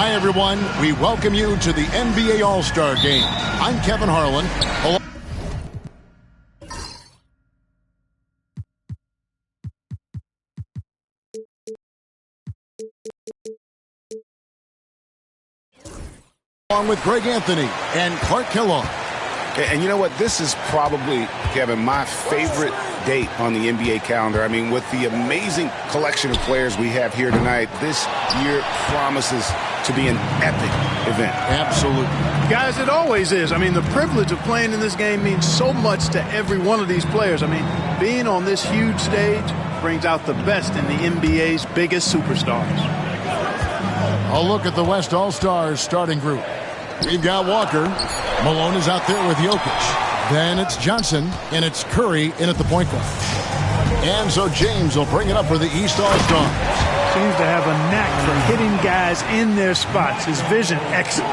Hi, everyone. We welcome you to the NBA All-Star Game. I'm Kevin Harlan. Along with Greg Anthony and Clark Kellogg. And you know what? This is probably, Kevin, my favorite date on the NBA calendar. I mean, with the amazing collection of players we have here tonight, this year promises to be an epic event. Absolutely. Guys, it always is. I mean, the privilege of playing in this game means so much to every one of these players. I mean, being on this huge stage brings out the best in the NBA's biggest superstars. A look at the West All-Stars starting group. We've got Walker. Malone is out there with Jokic. Then it's Johnson, and it's Curry in at the point guard. And so James will bring it up for the East All-Stars. Seems to have a knack for hitting guys in their spots. His vision, excellent.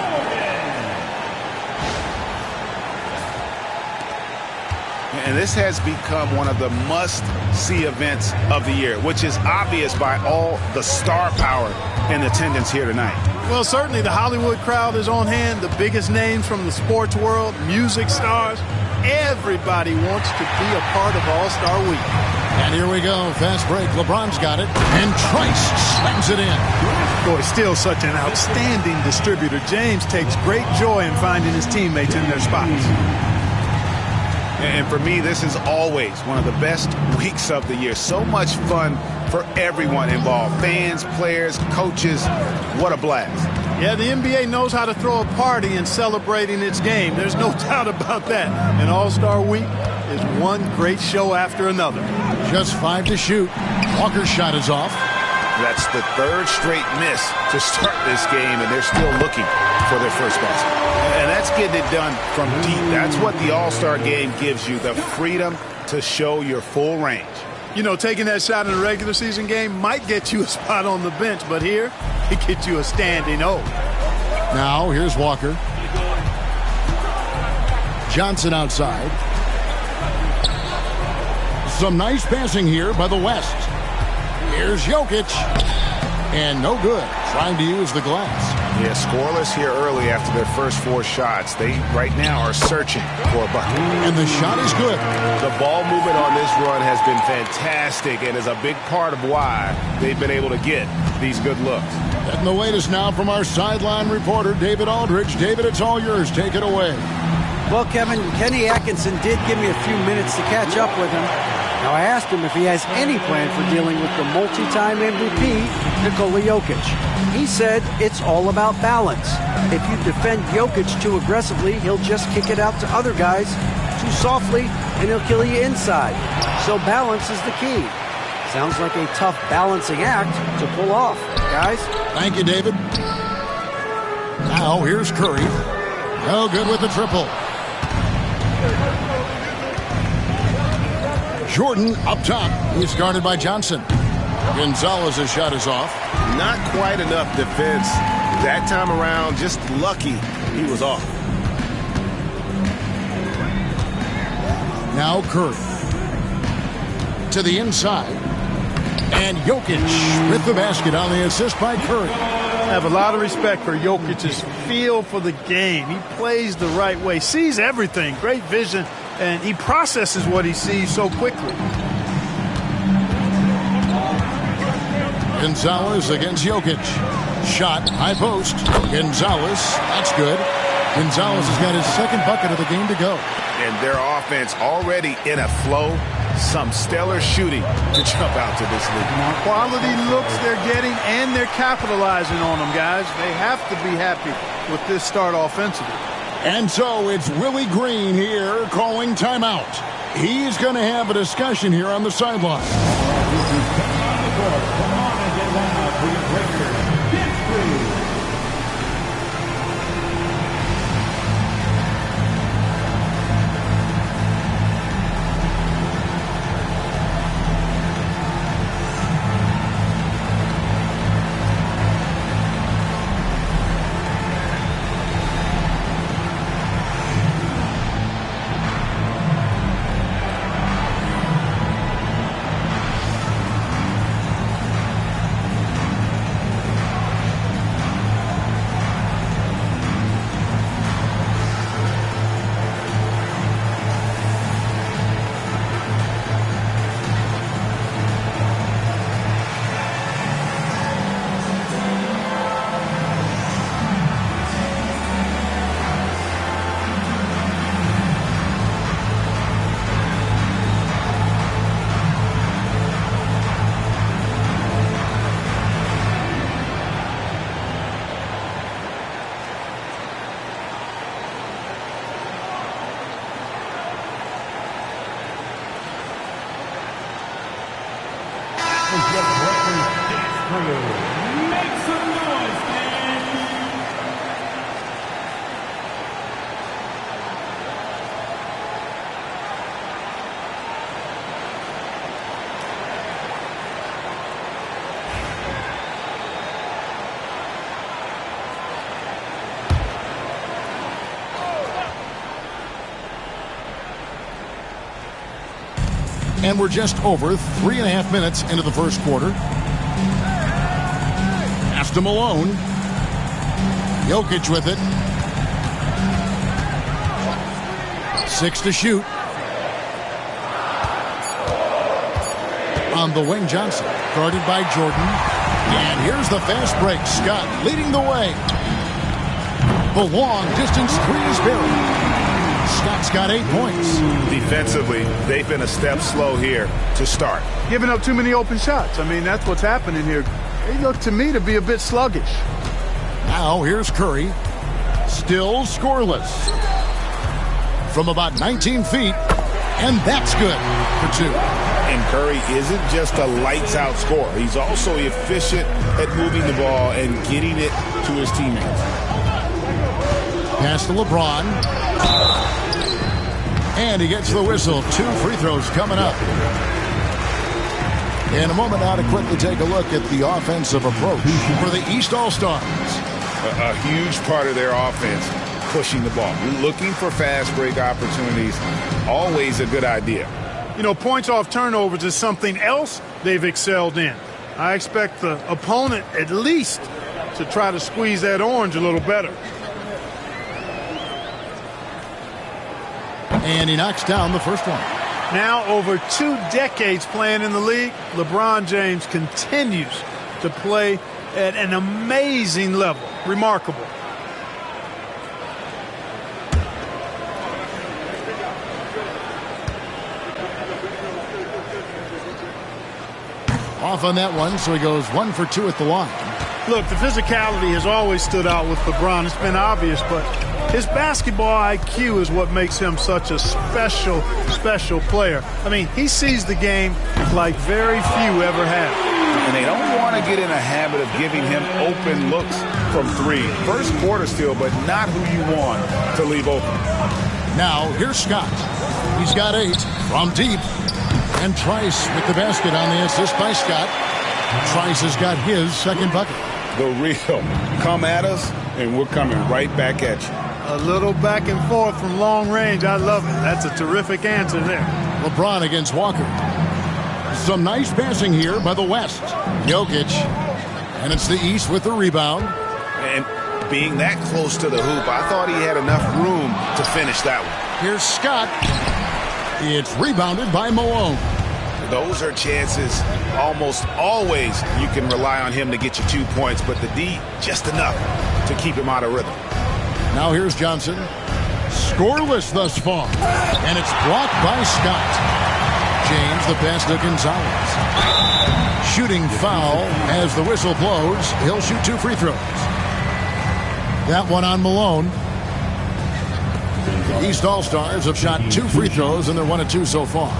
And this has become one of the must-see events of the year, which is obvious by all the star power in attendance here tonight. Well, certainly the Hollywood crowd is on hand, the biggest names from the sports world, music stars. Everybody wants to be a part of All-Star Week. And here we go. Fast break. LeBron's got it. And Trice slams it in. Boy, still such an outstanding distributor. James takes great joy in finding his teammates in their spots. And for me, this is always one of the best weeks of the year. So much fun for everyone involved. Fans, players, coaches. What a blast. Yeah, the NBA knows how to throw a party in celebrating its game. There's no doubt about that. And All-Star Week is one great show after another. Just 5 to shoot. Walker's shot is off. That's the third straight miss to start this game, and they're still looking for their first basket. And that's getting it done from deep. That's what the All-Star Game gives you, the freedom to show your full range. You know, taking that shot in a regular season game might get you a spot on the bench, but here, it gets you a standing O. Now, here's Walker. Johnson outside. Some nice passing here by the West. Here's Jokic. And no good. Trying to use the glass. Yeah, scoreless here early after their first 4 shots. They, right now, are searching for a bucket. And the shot is good. The ball movement on this run has been fantastic and is a big part of why they've been able to get these good looks. And the latest now from our sideline reporter, David Aldridge. David, it's all yours. Take it away. Well, Kevin, Kenny Atkinson did give me a few minutes to catch up with him. Now, I asked him if he has any plan for dealing with the multi-time MVP, Nikola Jokic. He said it's all about balance. If you defend Jokic too aggressively, he'll just kick it out to other guys too softly, and he'll kill you inside. So balance is the key. Sounds like a tough balancing act to pull off, guys. Thank you, David. Now, here's Curry. No good with the triple. Jordan up top. He's guarded by Johnson. Gonzalez's shot is off. Not quite enough defense that time around. Just lucky he was off. Now Curry. To the inside. And Jokic with the basket on the assist by Curry. I have a lot of respect for Jokic's feel for the game. He plays the right way, sees everything, great vision, and he processes what he sees so quickly. Gonzalez against Jokic. Shot, high post. Gonzalez, that's good. Gonzalez has got his second bucket of the game to go. And their offense already in a flow. Some stellar shooting to jump out to this league. Quality looks they're getting, and they're capitalizing on them, guys. They have to be happy with this start offensively. And so it's Willie Green here calling timeout. He's going to have a discussion here on the sideline. Make some noise, man. And we're just over 3.5 minutes into the first quarter. Pass to Malone. Jokic with it. 6 to shoot. On the wing, Johnson. Guarded by Jordan. And here's the fast break. Scott leading the way. The long distance three is buried. Scott's got 8 points. Defensively, they've been a step slow here to start. Giving up too many open shots. I mean, that's what's happening here. They look to me to be a bit sluggish. Now here's Curry. Still scoreless. From about 19 feet. And that's good for 2. And Curry isn't just a lights-out scorer. He's also efficient at moving the ball and getting it to his teammates. Pass to LeBron. And he gets the whistle. 2 free throws coming up. In a moment now to quickly take a look at the offensive approach for the East All-Stars. A huge part of their offense, pushing the ball. Looking for fast break opportunities, always a good idea. You know, points off turnovers is something else they've excelled in. I expect the opponent at least to try to squeeze that orange a little better. And he knocks down the first one. Now, over 2 decades playing in the league, LeBron James continues to play at an amazing level. Remarkable. Off on that one, so he goes 1 for 2 at the line. Look, the physicality has always stood out with LeBron. It's been obvious, but his basketball IQ is what makes him such a special player. I mean, he sees the game like very few ever have. And they don't want to get in a habit of giving him open looks from 3. First quarter still, but not who you want to leave open. Now, here's Scott. He's got 8 from deep. And Trice with the basket on the assist by Scott. Trice has got his second bucket. The real. Come at us, and we're coming right back at you. A little back and forth from long range. I love it. That's a terrific answer there. LeBron against Walker. Some nice passing here by the West. Jokic. And it's the East with the rebound. And being that close to the hoop, I thought he had enough room to finish that one. Here's Scott. It's rebounded by Malone. Those are chances almost always you can rely on him to get you 2 points, but the D just enough to keep him out of rhythm. Now here's Johnson. Scoreless thus far. And it's blocked by Scott. James the pass to Gonzalez. Shooting foul as the whistle blows. He'll shoot 2 free throws. That one on Malone. The East All-Stars have shot 2 free throws, and they're 1 of 2 so far.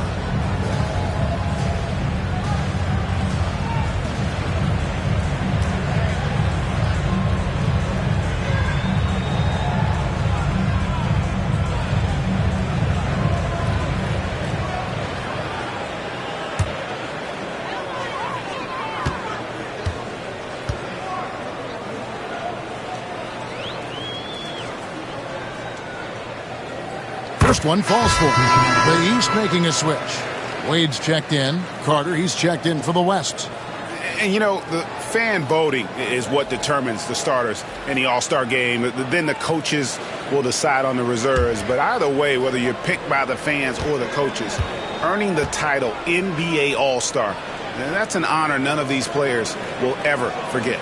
First one falls for the East making a switch. Wade's checked in. Carter, he's checked in for the West. And, you know, the fan voting is what determines the starters in the All-Star game. Then the coaches will decide on the reserves. But either way, whether you're picked by the fans or the coaches, earning the title NBA All-Star, that's an honor none of these players will ever forget.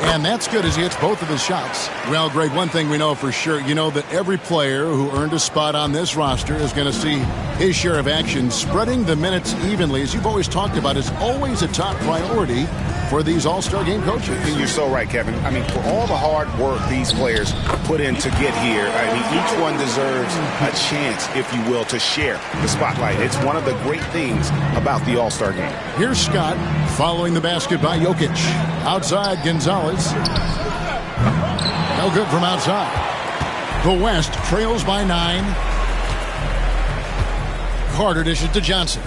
And that's good as he hits both of his shots. Well, Greg, one thing we know for sure, you know that every player who earned a spot on this roster is going to see his share of action, spreading the minutes evenly, as you've always talked about, is always a top priority for these All-Star Game coaches. And you're so right, Kevin. I mean, for all the hard work these players put in to get here, I mean, each one deserves a chance, if you will, to share the spotlight. It's one of the great things about the All-Star Game. Here's Scott following the basket by Jokic. Outside, Gonzalez. No good from outside. The West trails by 9. Carter dishes to Johnson.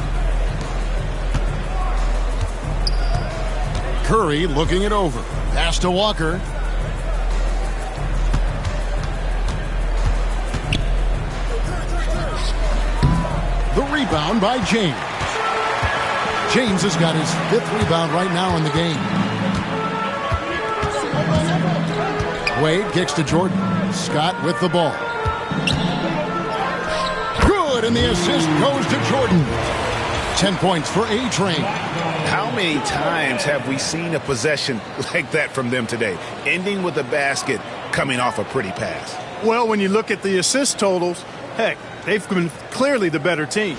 Curry looking it over. Pass to Walker. The rebound by James. James has got his 5th rebound right now in the game. Wade kicks to Jordan. Scott with the ball. Good, and the assist goes to Jordan. 10 points for A-Train. How many times have we seen a possession like that from them today, ending with a basket coming off a pretty pass? Well, when you look at the assist totals, heck, they've been clearly the better team.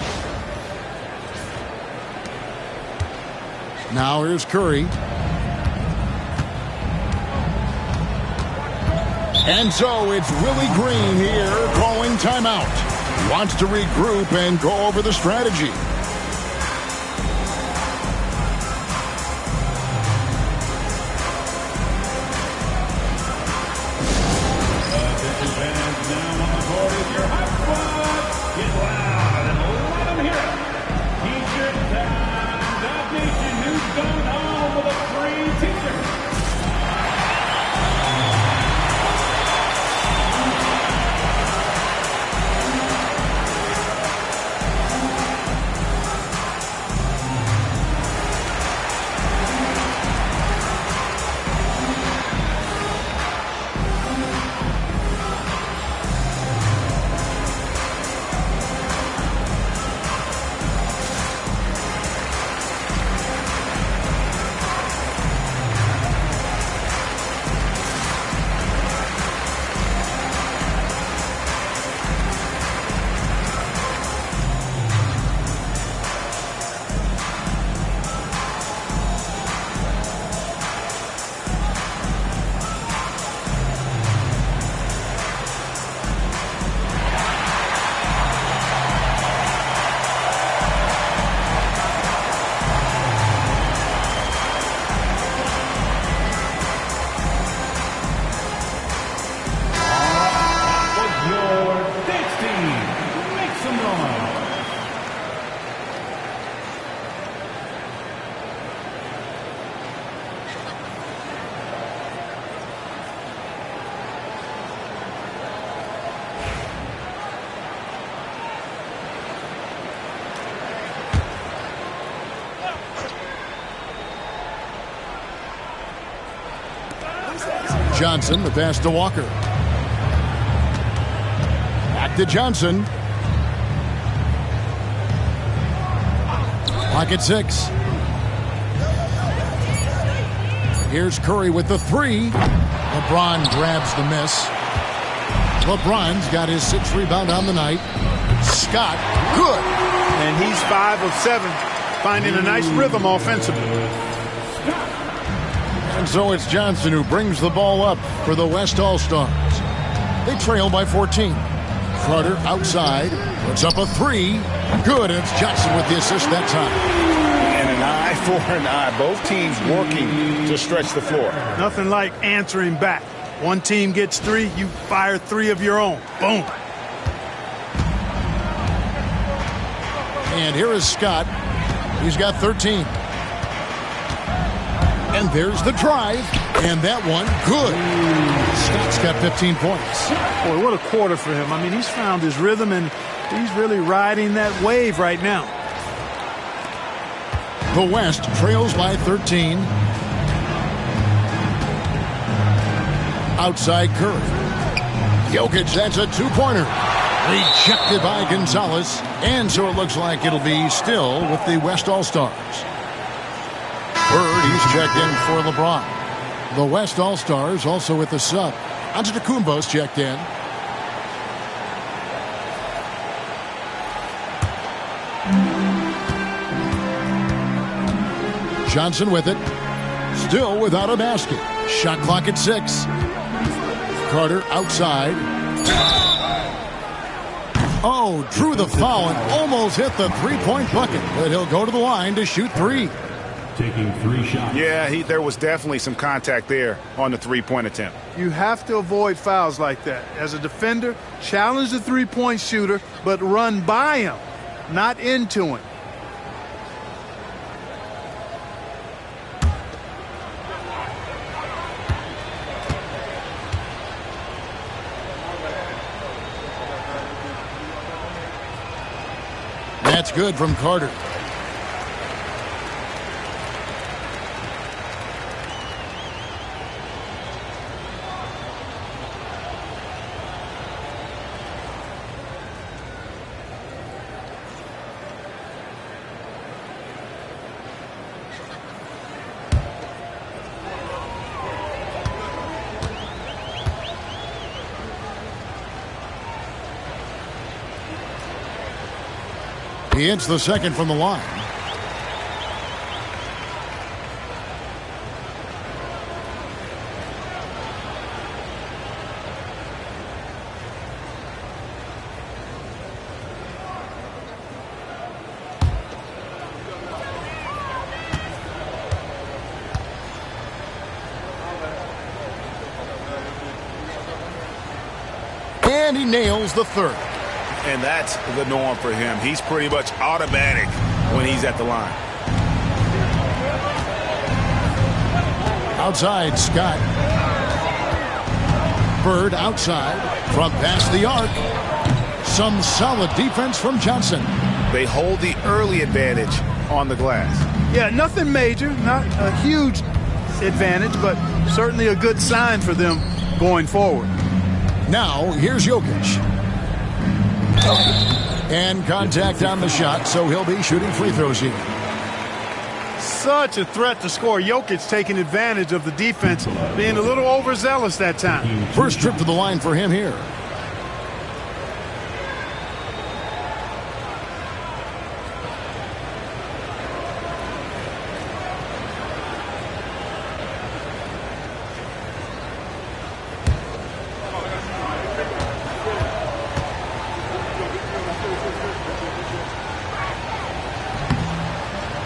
Now here's Curry. And so it's Willie Green here calling timeout. Wants to regroup and go over the strategy. Johnson, the pass to Walker. Back to Johnson. Pocket 6. Here's Curry with the 3. LeBron grabs the miss. LeBron's got his 6th rebound on the night. Scott, good. And he's 5 of 7, finding a nice rhythm offensively. And so it's Johnson who brings the ball up for the West All-Stars. They trail by 14. Carter outside, puts up a 3. Good, and it's Johnson with the assist that time. And an eye for an eye. Both teams working to stretch the floor. Nothing like answering back. One team gets 3, you fire 3 of your own. Boom. And here is Scott. He's got 13. And there's the drive. And that one, good. Scott's got 15 points. Boy, what a quarter for him. I mean, he's found his rhythm, and he's really riding that wave right now. The West trails by 13. Outside Curry. Jokic, that's a 2-pointer. Rejected by Gonzalez. And so it looks like it'll be still with the West All-Stars. Bird, he's checked in for LeBron. The West All-Stars also with the sub. Antetokounmpo's checked in. Johnson with it. Still without a basket. Shot clock at 6. Carter outside. Oh, drew the foul and almost hit the three-point bucket. But he'll go to the line to shoot 3. Taking 3 shots. Yeah, there was definitely some contact there on the three-point attempt. You have to avoid fouls like that. As a defender, challenge the three-point shooter, but run by him, not into him. That's good from Carter. He hits the second from the line. And he nails the third. And that's the norm for him. He's pretty much automatic when he's at the line. Outside, Scott. Bird outside from past the arc. Some solid defense from Johnson. They hold the early advantage on the glass. Yeah, nothing major, not a huge advantage, but certainly a good sign for them going forward. Now, here's Jokic. And contact on the shot, so he'll be shooting free throws here. Such a threat to score. Jokic taking advantage of the defense, being a little overzealous that time. First trip to the line for him here.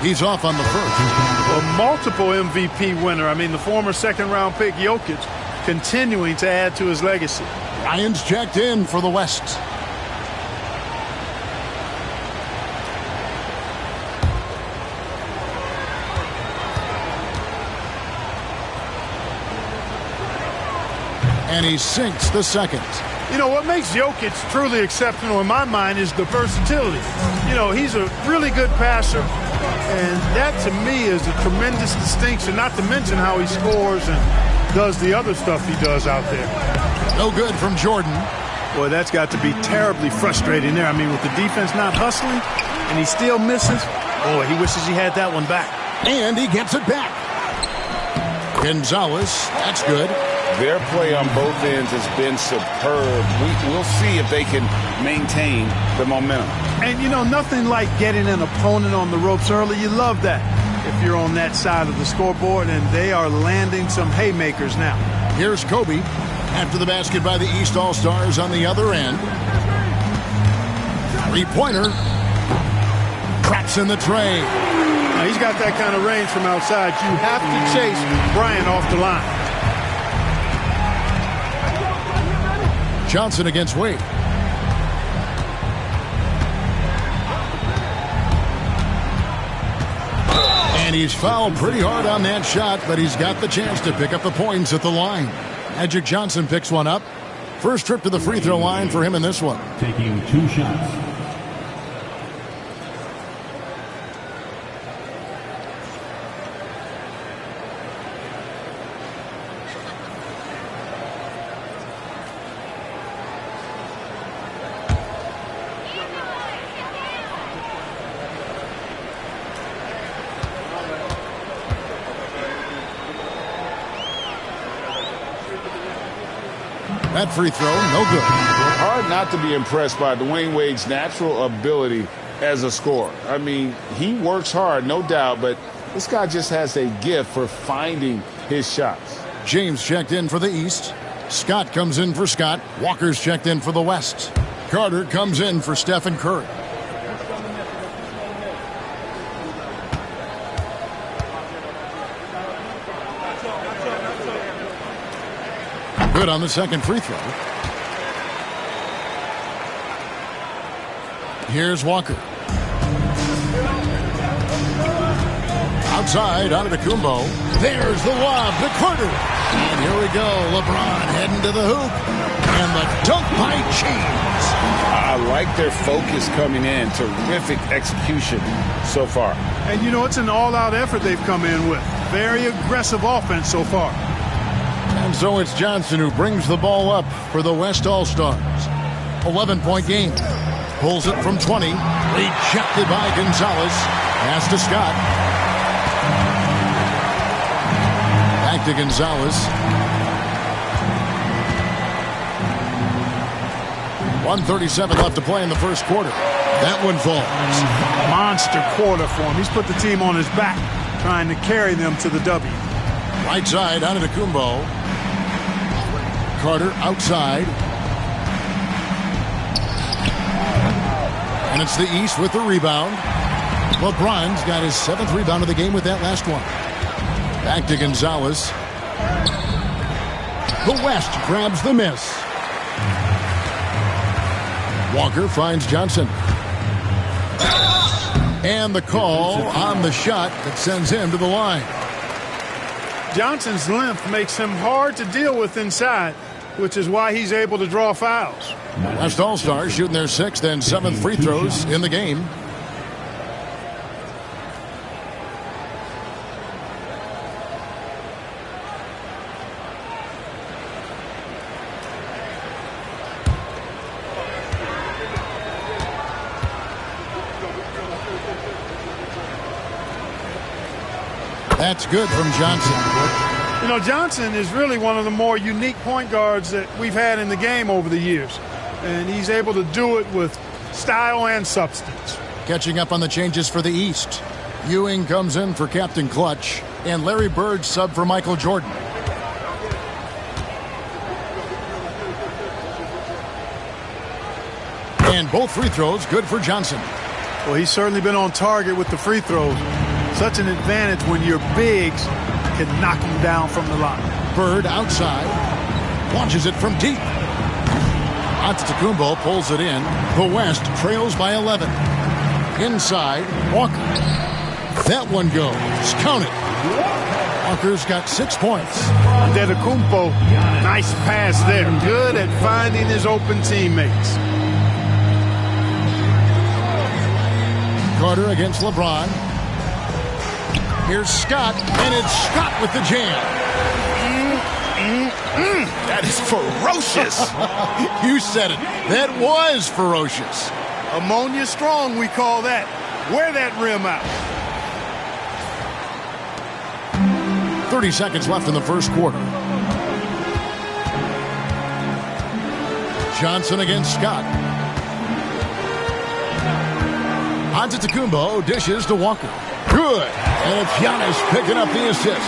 He's off on the first. A multiple MVP winner. I mean, the former second-round pick Jokic continuing to add to his legacy. Ryan's checked in for the West. And he sinks the second. You know, what makes Jokic truly exceptional in my mind is the versatility. You know, he's a really good passer, and that to me is a tremendous distinction, not to mention how he scores and does the other stuff he does out there. No good from Jordan. Boy, that's got to be terribly frustrating there. I mean, with the defense not hustling and he still misses, boy, he wishes he had that one back. And he gets it back. Gonzalez, that's good. Their play on both ends has been superb. We'll see if they can maintain the momentum. And, you know, nothing like getting an opponent on the ropes early. You love that if you're on that side of the scoreboard, and they are landing some haymakers now. Here's Kobe after the basket by the East All-Stars on the other end. Three-pointer. Traps in the tray. Now, he's got that kind of range from outside. You have to chase Bryant off the line. Johnson against Wade. And he's fouled pretty hard on that shot, but he's got the chance to pick up the points at the line. Magic Johnson picks one up. First trip to the free throw line for him in this one. Taking 2 shots. That free throw, no good. Hard not to be impressed by Dwayne Wade's natural ability as a scorer. I mean, he works hard, no doubt, but This guy just has a gift for finding his shots. James checked in for the East. Scott comes in for Scott. Walker's checked in for the West. Carter comes in for Stephen Curry. Good on the second free throw. Here's Walker. Outside, Antetokounmpo. There's the lob to Carter. And here we go. LeBron heading to the hoop. And the dunk by James. I like their focus coming in. Terrific execution so far. And, you know, it's an all-out effort they've come in with. Very aggressive offense so far. And so it's Johnson who brings the ball up for the West All-Stars. 11-point game. Pulls it from 20. Rejected by Gonzalez. Pass to Scott. Back to Gonzalez. 1:37 left to play in the first quarter. That one falls. Monster quarter for him. He's put the team on his back, trying to carry them to the W. Right side, Antetokounmpo. Carter outside. And it's the East with the rebound. LeBron's got his 7th rebound of the game with that last one. Back to Gonzalez. The West grabs the miss. Walker finds Johnson. And the call on the shot that sends him to the line. Johnson's length makes him hard to deal with inside, which is why he's able to draw fouls. West All-Stars shooting their 6th and 7th free throws in the game. That's good from Johnson. You know, Johnson is really one of the more unique point guards that we've had in the game over the years. And he's able to do it with style and substance. Catching up on the changes for the East. Ewing comes in for Captain Clutch. And Larry Bird sub for Michael Jordan. And both free throws good for Johnson. Well, he's certainly been on target with the free throws. Such an advantage when your bigs can knock him down from the line. Bird outside. Launches it from deep. Antetokounmpo pulls it in. The West trails by 11. Inside, Walker. That one goes. Count it. Walker's got 6 points. Antetokounmpo, nice pass there. Good at finding his open teammates. Carter against LeBron. Here's Scott, and it's Scott with the jam. That is ferocious. You said it. That was ferocious. Ammonia strong, we call that. Wear that rim out. 30 seconds left in the first quarter. Johnson against Scott. Antetokounmpo dishes to Walker. Good. And it's Giannis picking up the assist.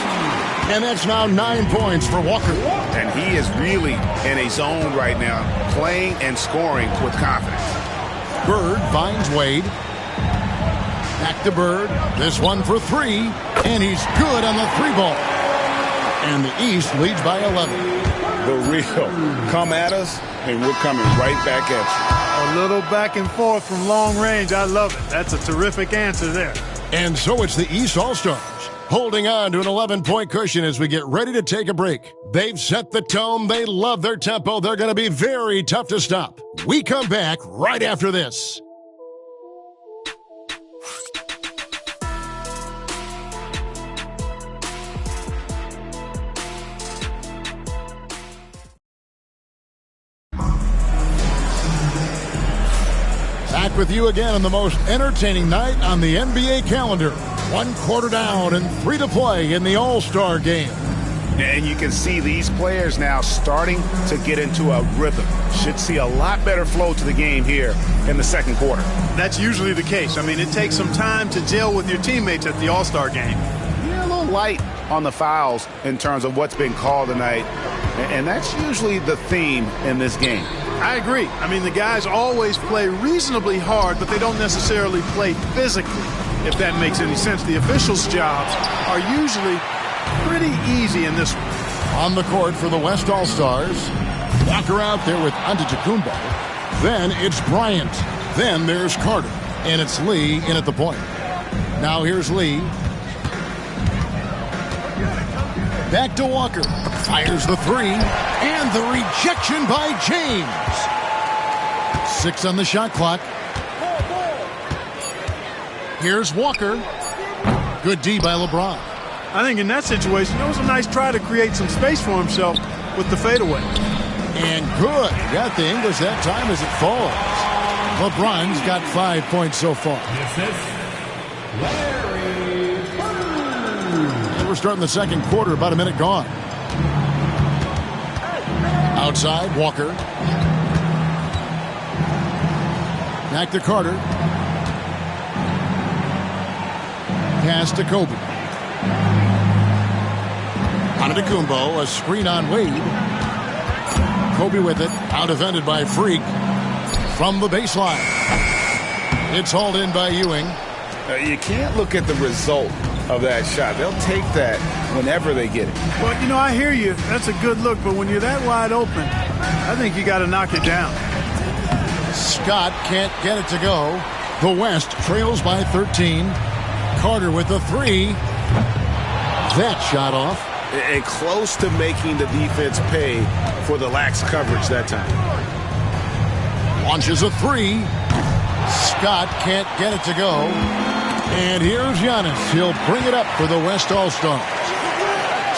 And that's now 9 points for Walker. And he is really in a zone right now, playing and scoring with confidence. Bird finds Wade. Back to Bird. This one for 3. And he's good on the 3-ball. And the East leads by 11. The real. Come at us, and we're coming right back at you. A little back and forth from long range. I love it. That's a terrific answer there. And so it's the East All-Stars holding on to an 11-point cushion as we get ready to take a break. They've set the tone. They love their tempo. They're going to be very tough to stop. We come back right after this. Back with you again on the most entertaining night on the NBA calendar. 1 quarter down and 3 to play in the All-Star game. And you can see these players now starting to get into a rhythm. Should see a lot better flow to the game here in the second quarter. That's usually the case. I mean, it takes some time to gel with your teammates at the All-Star game. Yeah, a little light on the fouls in terms of what's been called tonight. And that's usually the theme in this game. I agree. I mean, the guys always play reasonably hard, but they don't necessarily play physically, if that makes any sense. The officials' jobs are usually pretty easy in this one. On the court for the West All-Stars, Walker out there with Antetokounmpo. Then it's Bryant. Then there's Carter. And it's Lee in at the point. Now here's Lee. Back to Walker. Fires the three. And the rejection by James. 6 on the shot clock. Here's Walker. Good D by LeBron. I think in that situation, it was a nice try to create some space for himself with the fadeaway. And good. Got the English that time as it falls. LeBron's got 5 points so far. And we're starting the second quarter, about a minute gone. Outside, Walker. Back to Carter. Pass to Kobe. Antetokounmpo, a screen on Wade. Kobe with it, out-defended by Freak. From the baseline. It's hauled in by Ewing. You can't look at the result of that shot. They'll take that whenever they get it. Well, you know, I hear you. That's a good look, but when you're that wide open, I think you got to knock it down. Scott can't get it to go. The West trails by 13. Carter with the three. That shot off. And close to making the defense pay for the lax coverage that time. Launches a three. Scott can't get it to go. And here's Giannis. He'll bring it up for the West All-Stars.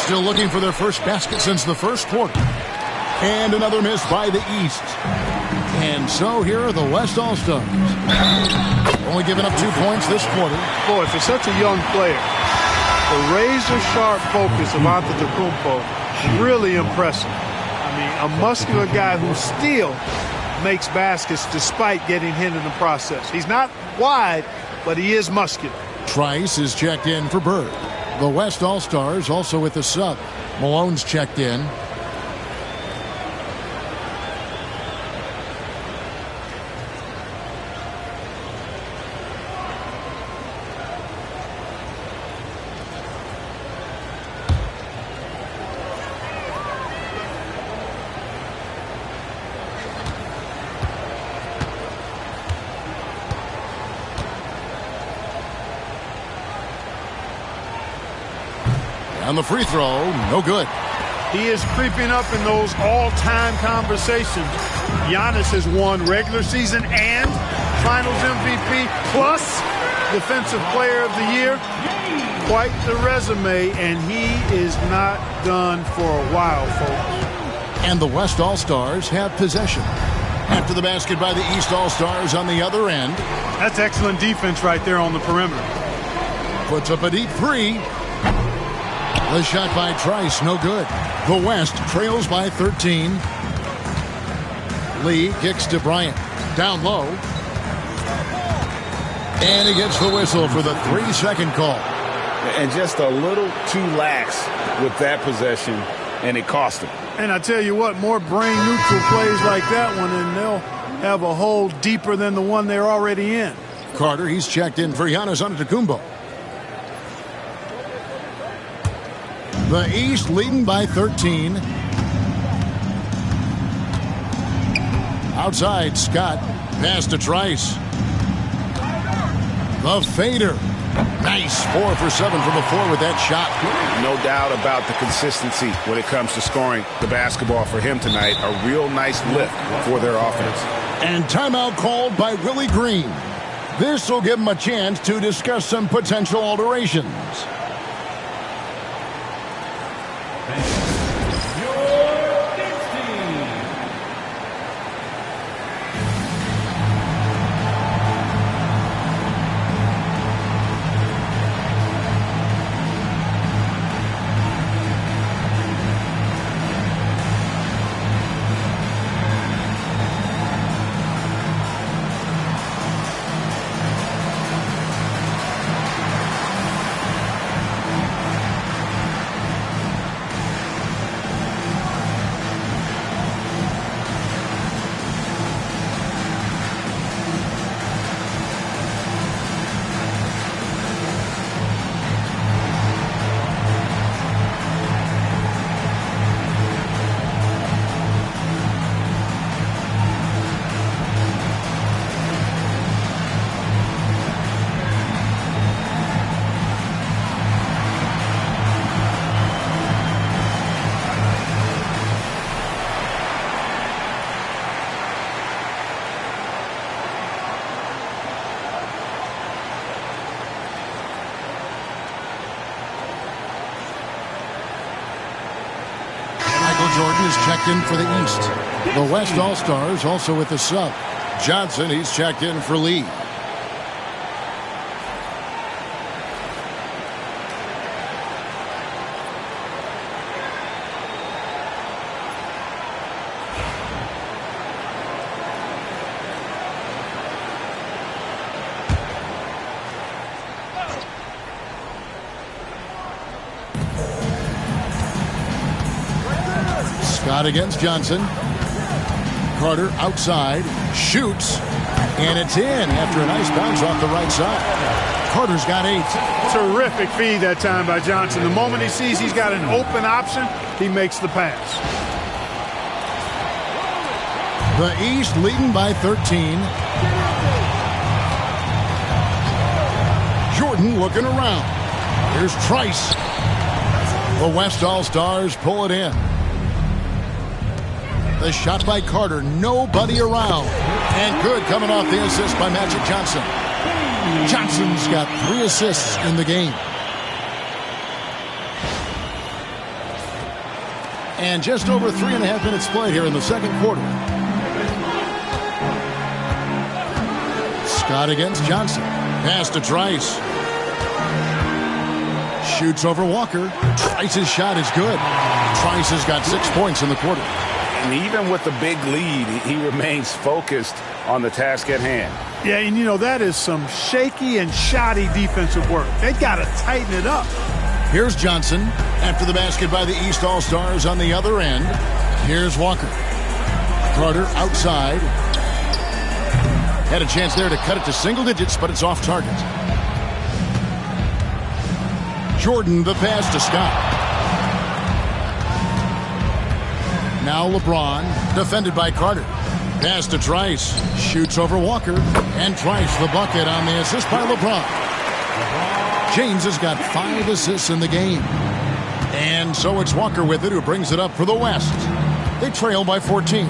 Still looking for their first basket since the first quarter. And another miss by the East. And so here are the West All-Stars. Only giving up 2 points this quarter. Boy, for such a young player, the razor-sharp focus of Antetokounmpo, really impressive. I mean, a muscular guy who still makes baskets despite getting hit in the process. He's not wide, but he is muscular. Trice is checked in for Bird. The West All-Stars also with the sub. Malone's checked in. And the free throw, no good. He is creeping up in those all-time conversations. Giannis has won regular season and Finals MVP plus Defensive Player of the Year. Quite the resume, and he is not done for a while, folks. And the West All-Stars have possession. After the basket by the East All-Stars on the other end. That's excellent defense right there on the perimeter. Puts up a deep three. The shot by Trice, no good. The West trails by 13. Lee kicks to Bryant. Down low. And he gets the whistle for the 3-second call. And just a little too lax with that possession, and it cost him. And I tell you what, more brain-neutral plays like that one, and they'll have a hole deeper than the one they're already in. Carter, he's checked in for Giannis Antetokounmpo. The East leading by 13. Outside, Scott. Pass to Trice. The fader. Nice. 4 for 7 from the floor with that shot. No doubt about the consistency when it comes to scoring the basketball for him tonight. A real nice lift for their offense. And timeout called by Willie Green. This will give him a chance to discuss some potential alterations. Michael Jordan is checked in for the East. The West All-Stars also with the sub. Johnson, he's checked in for Lee. Scott against Johnson. Carter outside, shoots, and it's in after a nice bounce off the right side. Carter's got 8. Terrific feed that time by Johnson. The moment he sees he's got an open option, he makes the pass. The East leading by 13. Jordan looking around. Here's Trice. The West All-Stars pull it in. The shot by Carter, nobody around. And good coming off the assist by Magic Johnson. Johnson's got 3 assists in the game. And just over 3.5 minutes played here in the second quarter. Scott against Johnson. Pass to Trice. Shoots over Walker. Trice's shot is good. Trice has got 6 points in the quarter. And even with the big lead, he remains focused on the task at hand. Yeah, and you know, that is some shaky and shoddy defensive work. They got to tighten it up. Here's Johnson after the basket by the East All-Stars on the other end. Here's Walker. Carter outside. Had a chance there to cut it to single digits, but it's off target. Jordan, the pass to Scott. Now LeBron, defended by Carter. Pass to Trice. Shoots over Walker. And Trice, the bucket on the assist by LeBron. James has got 5 assists in the game. And so it's Walker with it, who brings it up for the West. They trail by 14.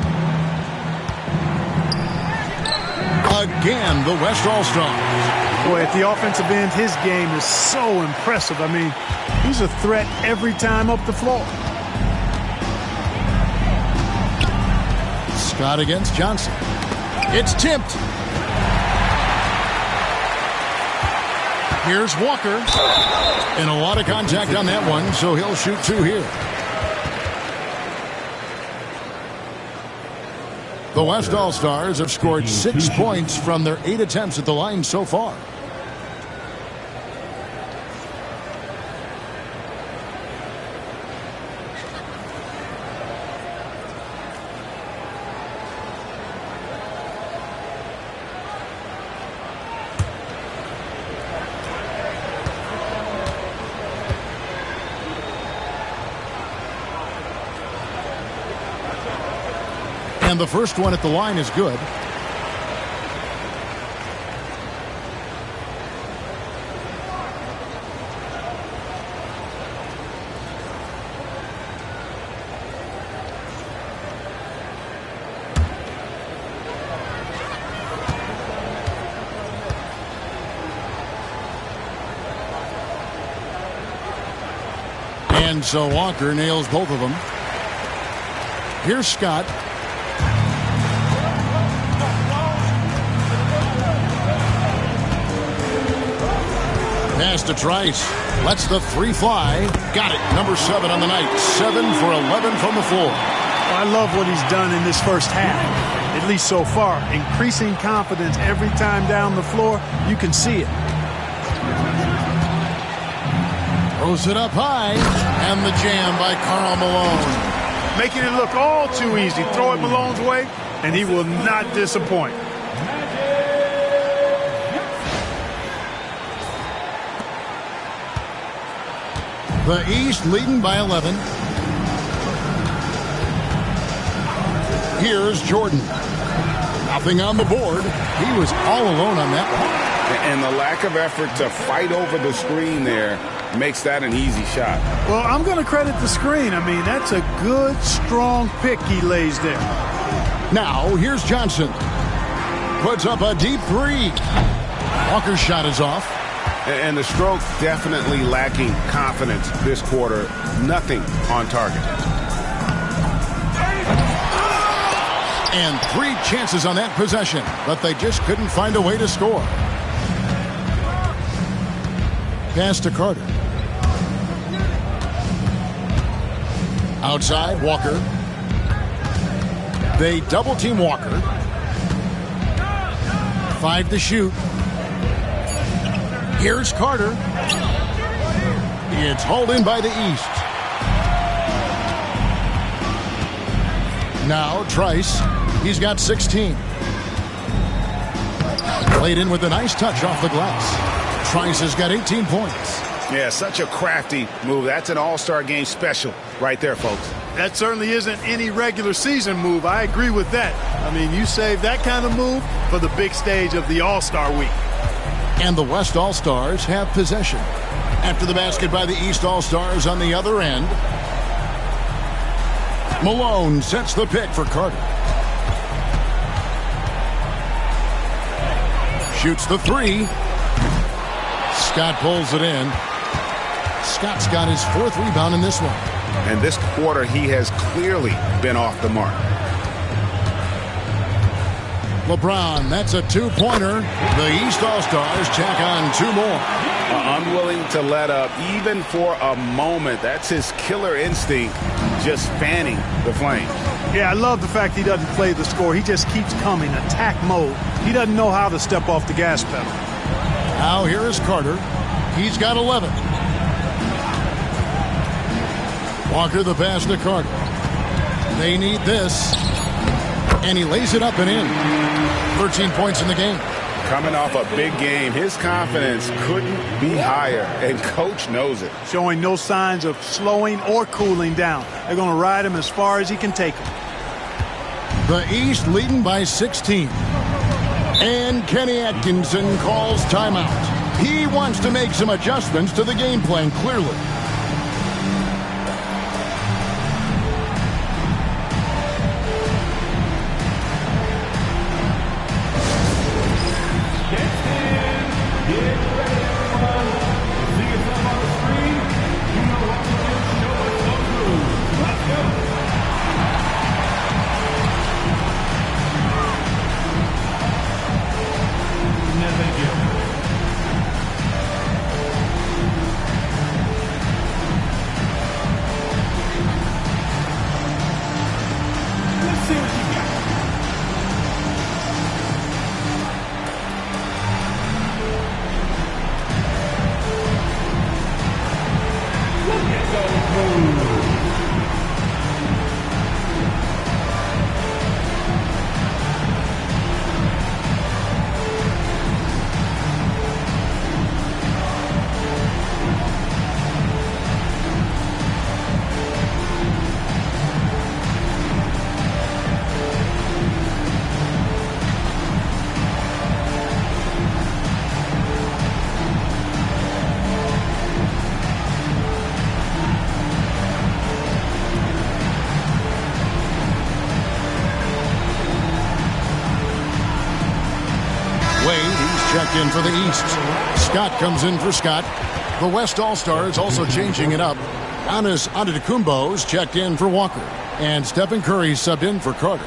Again, the West All-Stars. Boy, at the offensive end, his game is so impressive. I mean, he's a threat every time up the floor. Scott against Johnson. It's tipped. Here's Walker. And a lot of contact on that one, so he'll shoot 2 here. The West All-Stars have scored 6 points from their 8 attempts at the line so far. And the first one at the line is good. And so Walker nails both of them. Here's Scott. Pass to Trice. Lets the 3 fly. Got it. Number 7 on the night. 7 for 11 from the floor. I love what he's done in this first half, at least so far. Increasing confidence every time down the floor. You can see it. Throws it up high. And the jam by Karl Malone. Making it look all too easy. Throw it Malone's way, and he will not disappoint. The East leading by 11. Here's Jordan. Nothing on the board. He was all alone on that one. And the lack of effort to fight over the screen there makes that an easy shot. Well, I'm going to credit the screen. I mean, that's a good, strong pick he lays there. Now, here's Johnson. Puts up a deep 3. Walker's shot is off. And the stroke definitely lacking confidence this quarter. Nothing on target. And 3 chances on that possession, but they just couldn't find a way to score. Pass to Carter. Outside, Walker. They double-team Walker. 5 to shoot. Here's Carter. It's hauled in by the East. Now Trice. He's got 16. Played in with a nice touch off the glass. Trice has got 18 points. Yeah, such a crafty move. That's an all-star game special right there, folks. That certainly isn't any regular season move. I agree with that. I mean, you save that kind of move for the big stage of the All-Star Week. And the West All-Stars have possession. After the basket by the East All-Stars on the other end. Malone sets the pick for Carter. Shoots the 3. Scott pulls it in. Scott's got his 4th rebound in this one. And this quarter, he has clearly been off the mark. LeBron, that's a 2-pointer. The East All-Stars check on 2 more. Unwilling to let up even for a moment. That's his killer instinct, just fanning the flame. Yeah, I love the fact he doesn't play the score. He just keeps coming, attack mode. He doesn't know how to step off the gas pedal. Now here is Carter. He's got 11. Walker the pass to Carter. They need this. And he lays it up and in. 13 points in the game. Coming off a big game, his confidence couldn't be higher, and coach knows it. Showing no signs of slowing or cooling down. They're going to ride him as far as he can take him. The East leading by 16. And Kenny Atkinson calls timeout. He wants to make some adjustments to the game plan, clearly. Checked in for the East. Scott comes in for Scott. The West All-Stars also changing it up. Giannis Antetokounmpo's checked in for Walker. And Stephen Curry subbed in for Carter.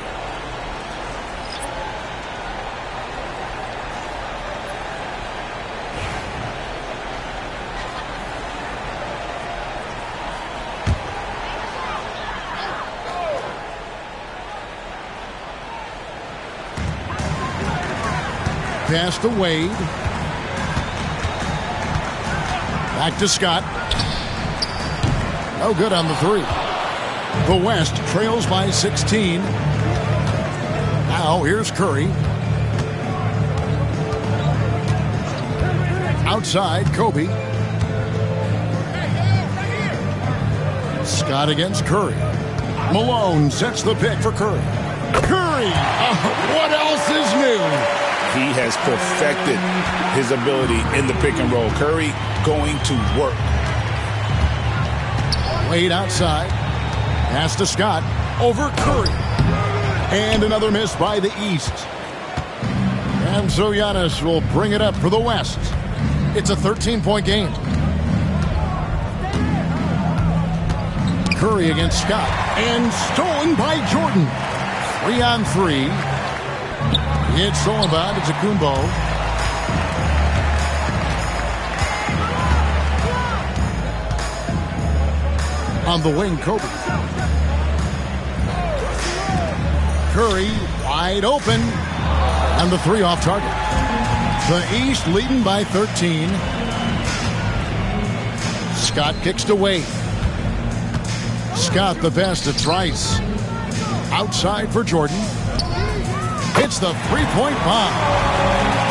Pass to Wade. Back to Scott. No good on the 3. The West trails by 16. Now here's Curry. Outside, Kobe. Scott against Curry. Malone sets the pick for Curry. Curry! What else is new? He has perfected his ability in the pick and roll. Curry going to work. Wade outside. Pass to Scott. Over Curry. And another miss by the East. And so Giannis will bring it up for the West. It's a 13-point game. Curry against Scott. And stolen by Jordan. 3-on-3. It's stolen by Antetokounmpo. On the wing, Kobe. Curry wide open. And the three off target. The East leading by 13. Scott kicks to Wade. Scott the pass to Trice. Outside for Jordan. Hits the three-point bomb.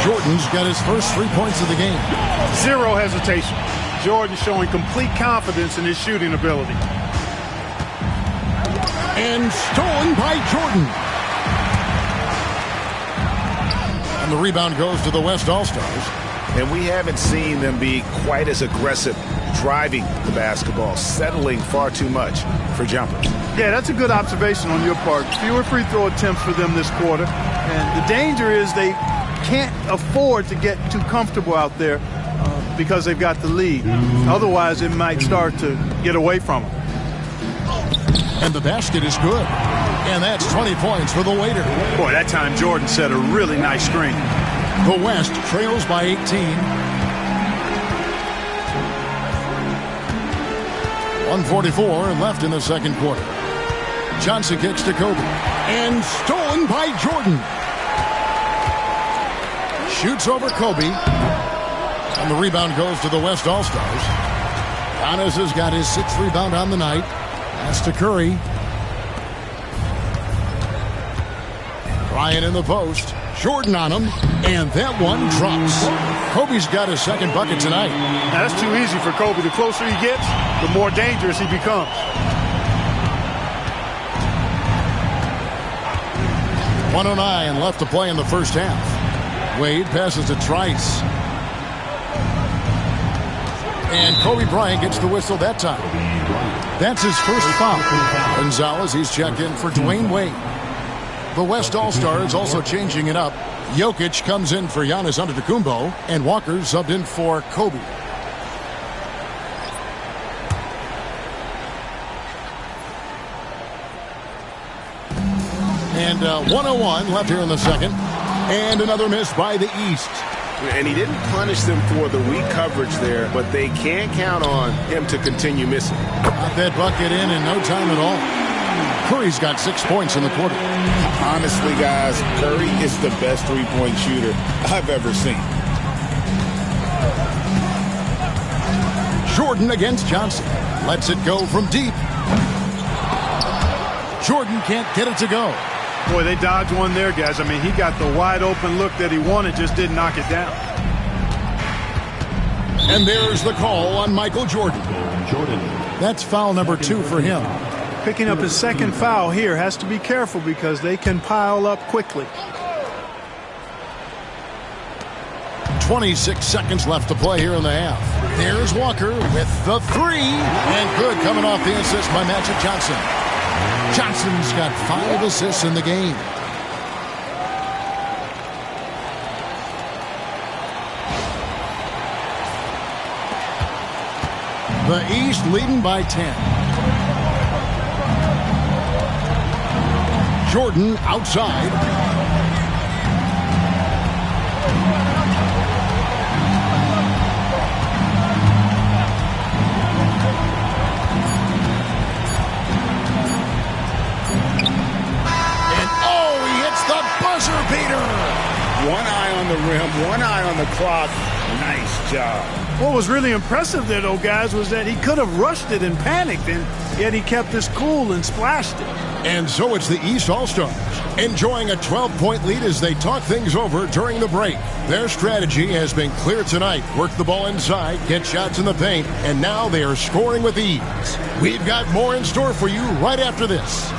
Jordan's got his first 3 points of the game. Zero hesitation. Jordan showing complete confidence in his shooting ability. And stolen by Jordan. And the rebound goes to the West All-Stars. And we haven't seen them be quite as aggressive driving the basketball, settling far too much for jumpers. Yeah, that's a good observation on your part. Fewer free throw attempts for them this quarter. And the danger is they can't afford to get too comfortable out there because they've got the lead. Otherwise, it might start to get away from them. And the basket is good. And that's 20 points for the waiter. Boy, that time Jordan set a really nice screen. The West trails by 18. .144 left in the second quarter. Johnson kicks to Kobe. And stolen by Jordan. Shoots over Kobe. And the rebound goes to the West All-Stars. Giannis has got his 6th rebound on the night. That's to Curry. Ryan in the post. Jordan on him. And that one drops. Kobe's got his second bucket tonight. Now, that's too easy for Kobe. The closer he gets, the more dangerous he becomes. 1:09 left to play in the first half. Wade passes to Trice. And Kobe Bryant gets the whistle that time. That's his first foul. Gonzalez, he's checked in for Dwayne Wade. The West All-Stars also changing it up. Jokic comes in for Giannis Antetokounmpo, and Walker subbed in for Kobe. And 1:01 left here in the second. And another miss by the East. And he didn't punish them for the weak coverage there, but they can't count on him to continue missing. Got that bucket in no time at all. Curry's got 6 points in the quarter. Honestly, guys, Curry is the best three-point shooter I've ever seen. Jordan against Johnson. Lets it go from deep. Jordan can't get it to go. Boy, they dodged one there, guys. I mean, he got the wide-open look that he wanted, just didn't knock it down. And there's the call on Michael Jordan. That's foul number 2 for him. Picking up his second foul here, has to be careful because they can pile up quickly. 26 seconds left to play here in the half. There's Walker with the 3. And good coming off the assist by Magic Johnson. Johnson's got 5 assists in the game. The East leading by 10. Jordan outside. Buzzer beater. One eye on the rim, one eye on the clock. Nice job. What was really impressive there, though, guys, was that he could have rushed it and panicked, and yet he kept his cool and splashed it. And so it's the East All-Stars enjoying a 12-point lead as they talk things over during the break. Their strategy has been clear tonight. Work the ball inside, get shots in the paint, and now they are scoring with ease. We've got more in store for you right after this.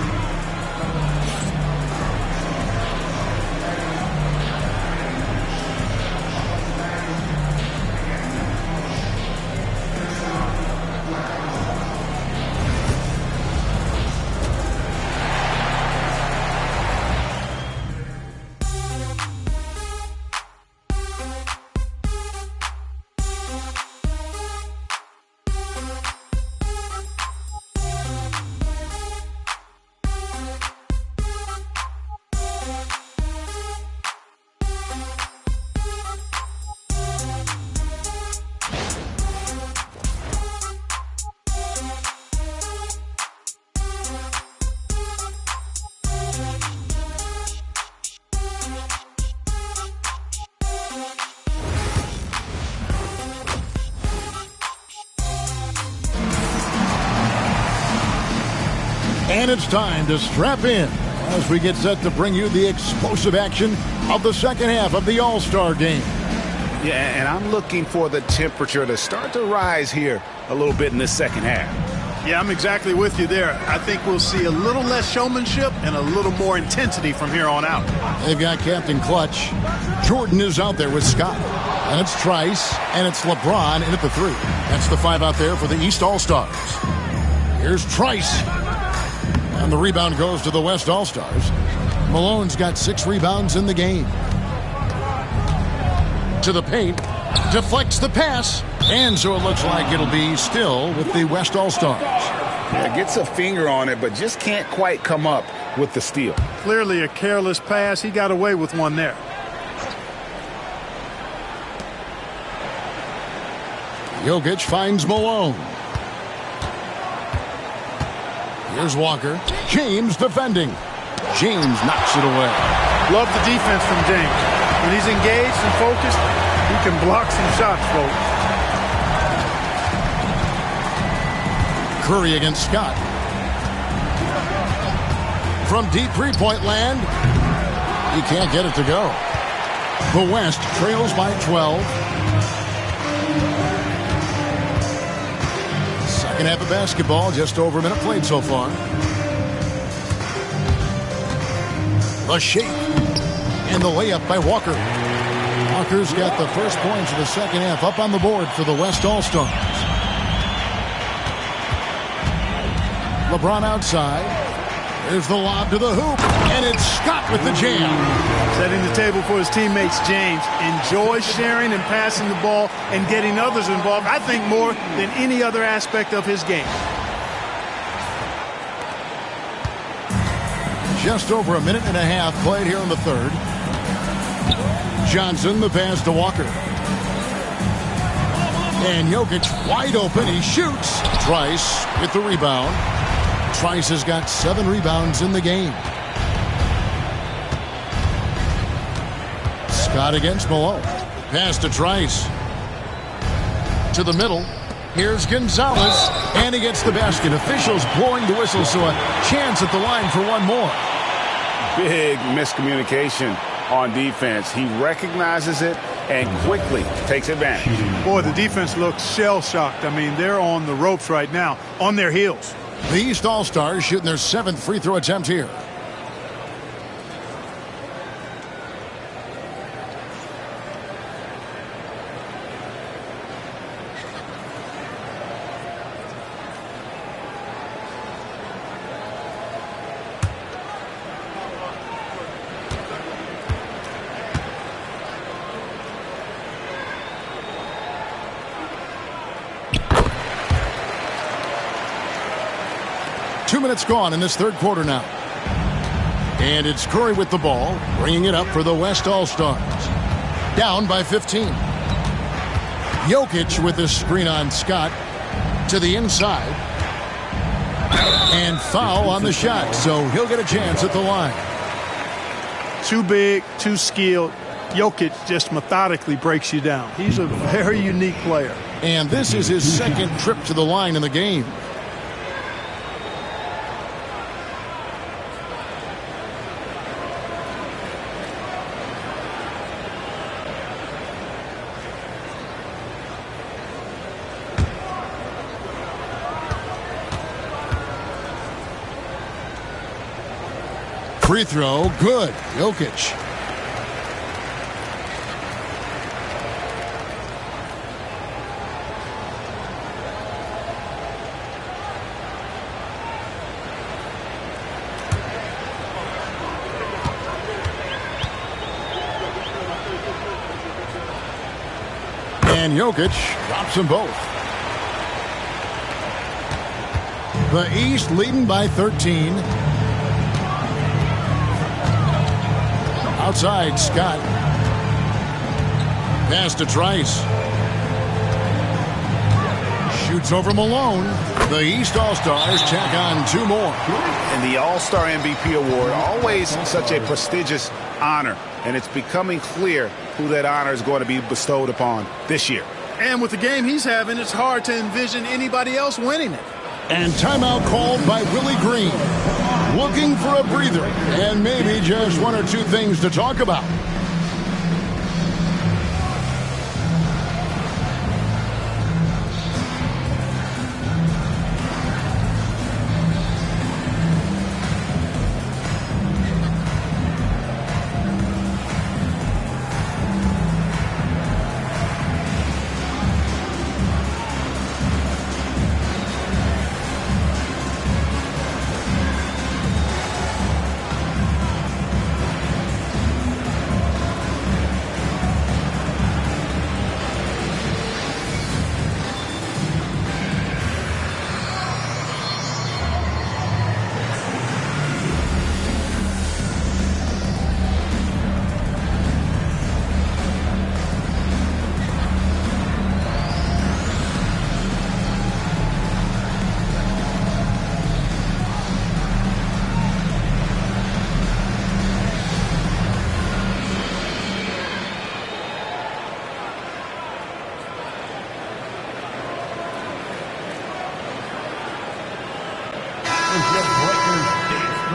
And it's time to strap in as we get set to bring you the explosive action of the second half of the All-Star game. Yeah, and I'm looking for the temperature to start to rise here a little bit in this second half. Yeah, I'm exactly with you there. I think we'll see a little less showmanship and a little more intensity from here on out. They've got Captain Clutch. Jordan is out there with Scott. And it's Trice, and it's LeBron in at the 3. That's the 5 out there for the East All-Stars. Here's Trice. And the rebound goes to the West All-Stars. Malone's got 6 rebounds in the game. To the paint. Deflects the pass. And so it looks like it'll be still with the West All-Stars. Yeah, gets a finger on it, but just can't quite come up with the steal. Clearly a careless pass. He got away with one there. Jokic finds Malone. Here's Walker. James defending. James knocks it away. Love the defense from James. When he's engaged and focused, he can block some shots, folks. Curry against Scott. From deep three-point land, he can't get it to go. The West trails by 12. Second half of basketball, just over a minute played so far. The shake and the layup by Walker. Walker's got the first points of the second half up on the board for the West All-Stars. LeBron outside. There's the lob to the hoop, and it's Scott with the jam. Setting the table for his teammates, James. Enjoys sharing and passing the ball and getting others involved, I think, more than any other aspect of his game. Just over a minute and a half played here in the third. Johnson, the pass to Walker. And Jokic wide open. He shoots. Trice with the rebound. Trice has got 7 rebounds in the game. Scott against Malone. Pass to Trice. To the middle. Here's Gonzalez. And he gets the basket. Officials blowing the whistle, so a chance at the line for one more. Big miscommunication on defense. He recognizes it and quickly takes advantage. Boy, the defense looks shell-shocked. I mean, they're on the ropes right now, on their heels. The East All-Stars shooting their 7th free throw attempt here. Minutes gone in this third quarter now. And it's Curry with the ball, bringing it up for the West All-Stars. Down by 15. Jokic with the screen on Scott to the inside. And foul on the shot, so he'll get a chance at the line. Too big, too skilled. Jokic just methodically breaks you down. He's a very unique player. And this is his second trip to the line in the game. Free throw, good. Jokic. And Jokic drops them both. The East leading by 13. Outside, Scott. Pass to Trice. Shoots over Malone. The East All-Stars tack on 2 more. And the All-Star MVP award, always such a prestigious honor. And it's becoming clear who that honor is going to be bestowed upon this year. And with the game he's having, it's hard to envision anybody else winning it. And timeout called by Willie Green. Looking for a breather and maybe just one or two things to talk about.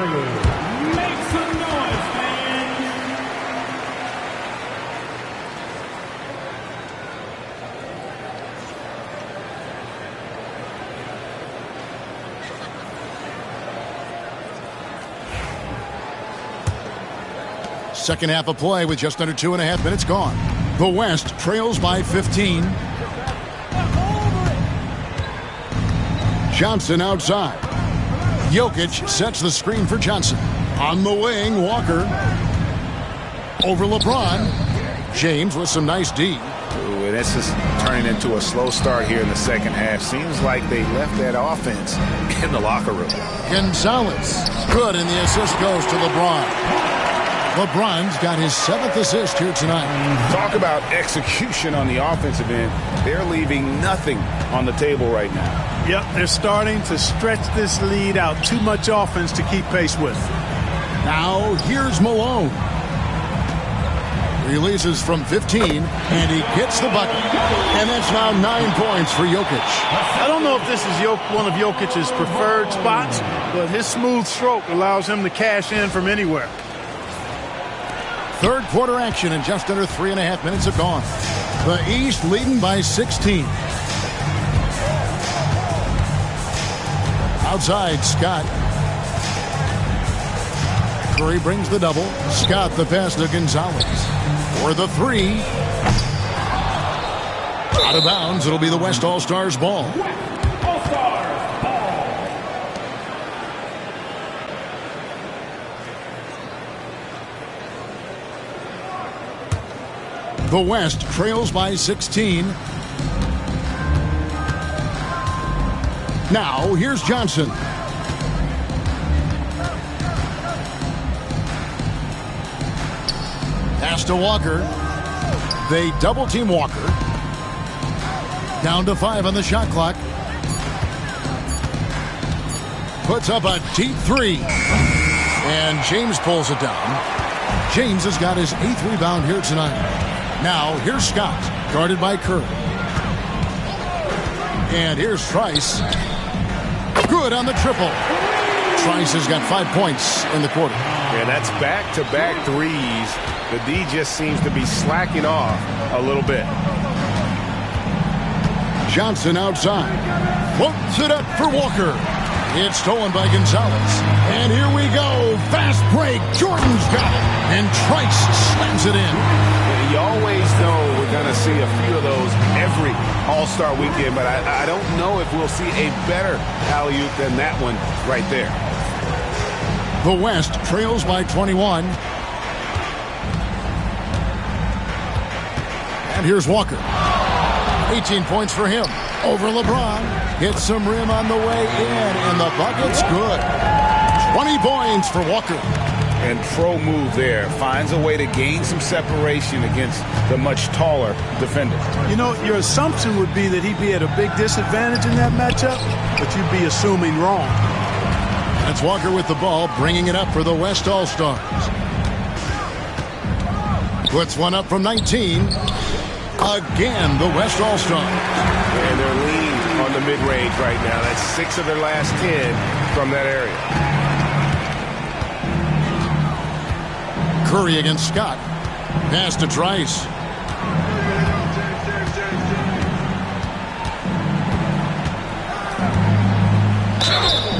Make some noise, man! Second half of play with just under 2.5 minutes gone. The West trails by 15. Johnson outside. Jokic sets the screen for Johnson. On the wing, Walker. Over LeBron. James with some nice D. Ooh, this is turning into a slow start here in the second half. Seems like they left that offense in the locker room. Gonzalez. Good, and the assist goes to LeBron. LeBron's got his 7th assist here tonight. Talk about execution on the offensive end. They're leaving nothing on the table right now. Yep, they're starting to stretch this lead out. Too much offense to keep pace with. Now here's Malone. Releases from 15, and he gets the bucket. And that's now 9 points for Jokic. I don't know if this is one of Jokic's preferred spots, but his smooth stroke allows him to cash in from anywhere. Third quarter action in just under 3.5 minutes have gone. The East leading by 16. Outside, Scott. Curry brings the double. Scott the pass to Gonzalez. For the three. Out of bounds. It'll be the West All-Stars ball. The West trails by 16. Now, here's Johnson. Pass to Walker. They double-team Walker. Down to 5 on the shot clock. Puts up a deep three. And James pulls it down. James has got his 8th rebound here tonight. Now, here's Scott, guarded by Curry. And here's Trice. Good on the triple. Trice has got 5 points in the quarter. Yeah, that's back-to-back threes. The D just seems to be slacking off a little bit. Johnson outside. Floats it up for Walker. It's stolen by Gonzalez. And here we go. Fast break. Jordan's got it. And Trice slams it in. You always know we're going to see a few of those every All-Star weekend, but I don't know if we'll see a better alley-oop than that one right there. The West trails by 21. And here's Walker. 18 points for him. Over LeBron. Hits some rim on the way in, and the bucket's good. 20 points for Walker. And pro move there. Finds a way to gain some separation against the much taller defender. You know, your assumption would be that he'd be at a big disadvantage in that matchup, but you'd be assuming wrong. That's Walker with the ball, bringing it up for the West All-Stars. Puts one up from 19. Again, the West All-Stars. And they're lean on the mid-range right now. That's 6 of their last 10 from that area. Curry against Scott. Pass to Trice.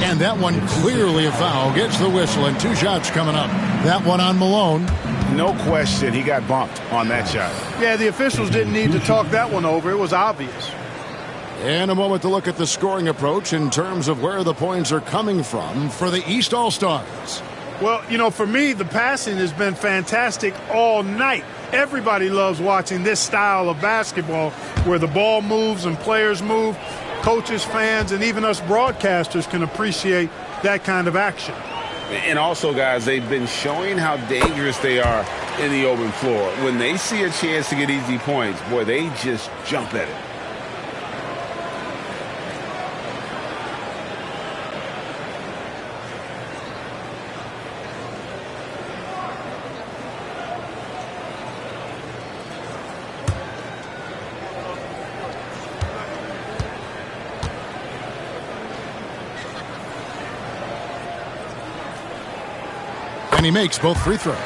And that one clearly a foul. Gets the whistle, and 2 shots coming up. That one on Malone. No question, he got bumped on that shot. Yeah, the officials didn't need to talk that one over. It was obvious. And a moment to look at the scoring approach in terms of where the points are coming from for the East All-Stars. Well, you know, for me, the passing has been fantastic all night. Everybody loves watching this style of basketball where the ball moves and players move. Coaches, fans, and even us broadcasters can appreciate that kind of action. And also, guys, they've been showing how dangerous they are in the open floor. When they see a chance to get easy points, boy, they just jump at it. And he makes both free throws.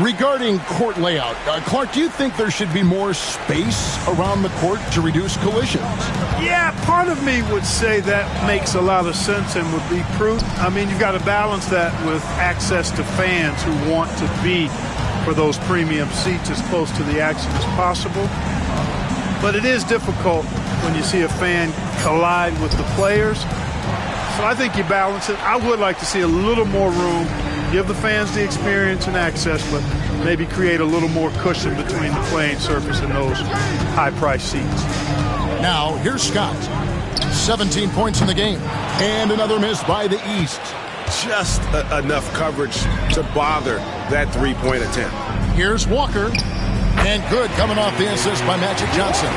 Regarding court layout, Clark, do you think there should be more space around the court to reduce collisions? Yeah, part of me would say that makes a lot of sense and would be prudent. I mean, you've got to balance that with access to fans who want to be for those premium seats as close to the action as possible. But it is difficult when you see a fan collide with the players. So I think you balance it. I would like to see a little more room. Give the fans the experience and access, but maybe create a little more cushion between the playing surface and those high-priced seats. Now, here's Scott. 17 points in the game. And another miss by the East. Just enough coverage to bother that three-point attempt. Here's Walker. And good coming off the assist by Magic Johnson.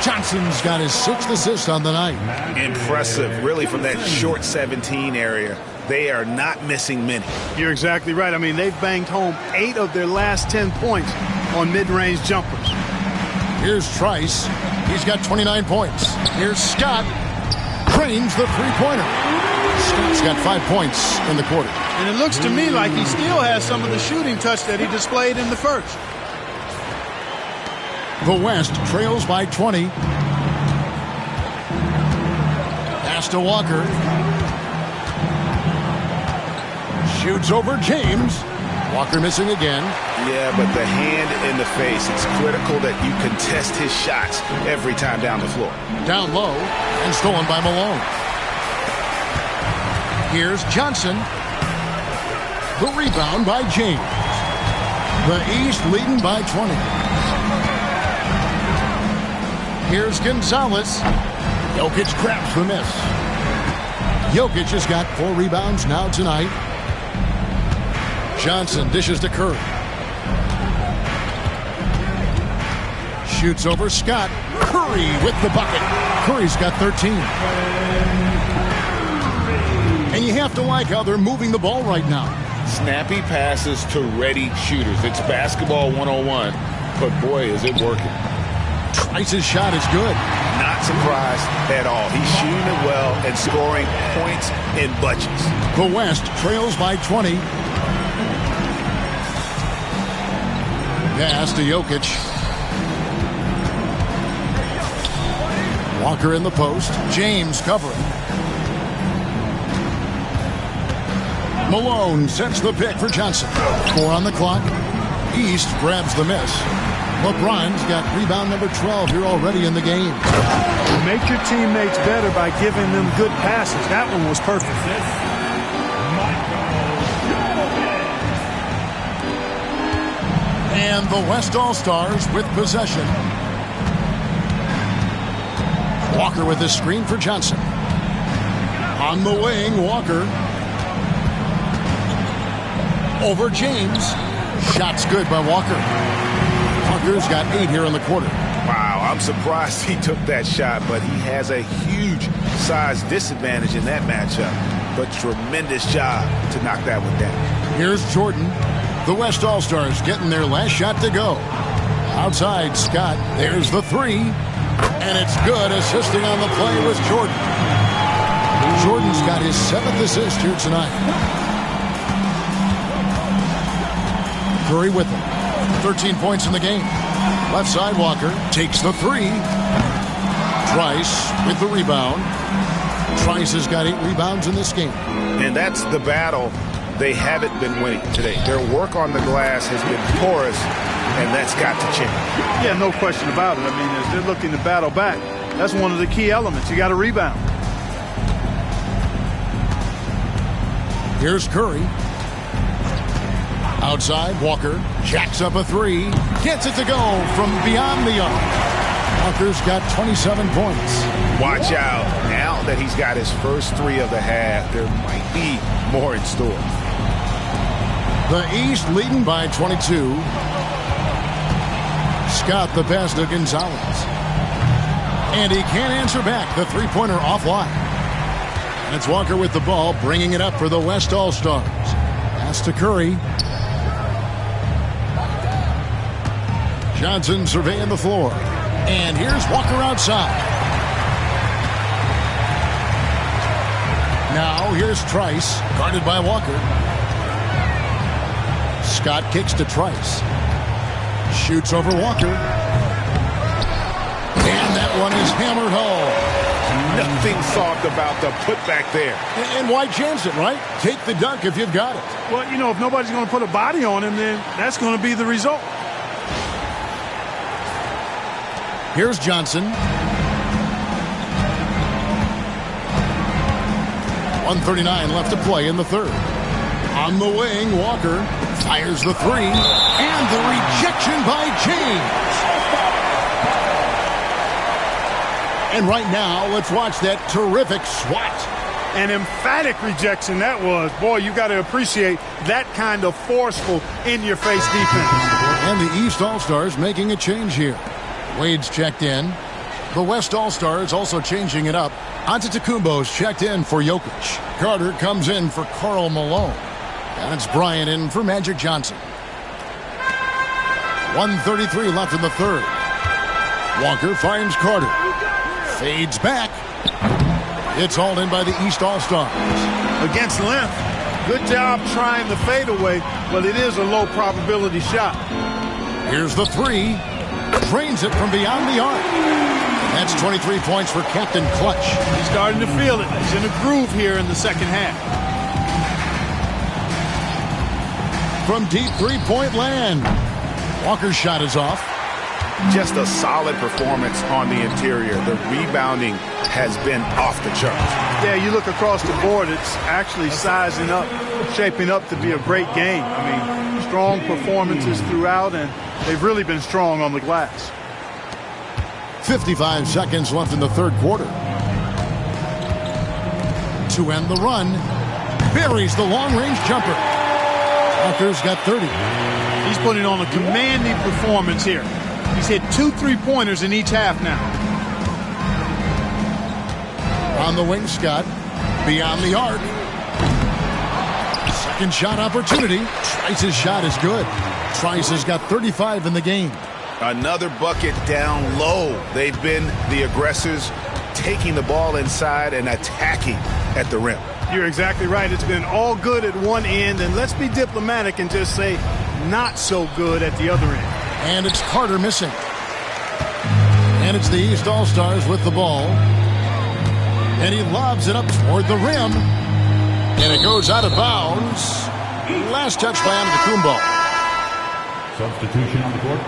Johnson's got his 6th assist on the night. Impressive, really, from that short 17 area. They are not missing many. You're exactly right. I mean, they've banged home 8 of their last 10 points on mid-range jumpers. Here's Trice. He's got 29 points. Here's Scott. Cranes the three-pointer. Scott's got 5 points in the quarter. And it looks to me like he still has some of the shooting touch that he displayed in the first. The West trails by 20. Pass to Walker. Shoots over James. Walker missing again. Yeah, but the hand in the face. It's critical that you contest his shots every time down the floor. Down low and stolen by Malone. Here's Johnson. The rebound by James. The East leading by 20. Here's Gonzalez. Jokic grabs the miss. Jokic has got 4 rebounds now tonight. Johnson dishes to Curry. Shoots over Scott. Curry with the bucket. Curry's got 13. And you have to like how they're moving the ball right now. Snappy passes to ready shooters. It's basketball 101, but boy, is it working. Trice's shot is good. Not surprised at all. He's shooting it well and scoring points in bunches. The West trails by 20. Pass to Jokic. Walker in the post. James covering. Malone sets the pick for Johnson. 4 on the clock. East grabs the miss. LeBron's got rebound number 12 here already in the game. Make your teammates better by giving them good passes. That one was perfect. And the West All-Stars with possession. Walker with the screen for Johnson. On the wing, Walker. Over James. Shot's good by Walker. Walker's got 8 here in the quarter. Wow, I'm surprised he took that shot, but he has a huge size disadvantage in that matchup. But tremendous job to knock that one down. Here's Jordan. The West All-Stars getting their last shot to go. Outside, Scott. There's the 3. And it's good. Assisting on the play was Jordan. Jordan's got his 7th assist here tonight. Curry with him. 13 points in the game. Left side, Walker takes the 3. Trice with the rebound. Trice has got 8 rebounds in this game. And that's the battle they haven't been winning today. Their work on the glass has been porous, and that's got to change. Yeah, no question about it. I mean, as they're looking to battle back, that's one of the key elements. You got to rebound. Here's Curry. Outside, Walker jacks up a 3. Gets it to go from beyond the arc. Walker's got 27 points. Watch out. Now that he's got his first 3 of the half, there might be more in store. The East leading by 22. Scott the pass to Gonzalez. And he can't answer back. The three-pointer offline. And it's Walker with the ball, bringing it up for the West All-Stars. Pass to Curry. Johnson surveying the floor. And here's Walker outside. Now here's Trice, guarded by Walker. Scott kicks to Trice. Shoots over Walker. And that one is hammered home. Nothing soft about the putback there. And why chance it, right? Take the dunk if you've got it. Well, you know, if nobody's going to put a body on him, then that's going to be the result. Here's Johnson. 1:39 left to play in the third. On the wing, Walker fires the 3. And the rejection by James. And right now, let's watch that terrific swat. An emphatic rejection that was. Boy, you got to appreciate that kind of forceful, in-your-face defense. And the East All-Stars making a change here. Wade's checked in. The West All-Stars also changing it up. Antetokounmpo's checked in for Jokic. Carter comes in for Karl Malone. And it's Bryant in for Magic Johnson. 1:33 left in the third. Walker finds Carter. Fades back. It's hauled in by the East All-Stars. Against length, good job trying the fadeaway, but it is a low probability shot. Here's the 3. Drains it from beyond the arc. That's 23 points for Captain Clutch. He's starting to feel it. He's in a groove here in the second half. From deep three-point land. Walker's shot is off. Just a solid performance on the interior. The rebounding has been off the charts. Yeah, you look across the board, it's actually sizing up, shaping up to be a great game. I mean, strong performances throughout, and they've really been strong on the glass. 55 seconds left in the third quarter. To end the run, buries the long-range jumper. Walker's got 30. He's putting on a commanding performance here. He's hit 2 3-pointers in each half now. On the wing, Scott. Beyond the arc. Second shot opportunity. Trice's shot is good. Trice has got 35 in the game. Another bucket down low. They've been the aggressors, taking the ball inside and attacking at the rim. You're exactly right. It's been all good at one end, and let's be diplomatic and just say not so good at the other end. And it's Carter missing. And it's the East All-Stars with the ball. And he lobs it up toward the rim. And it goes out of bounds. Last touch by Antetokounmpo. Substitution on the court.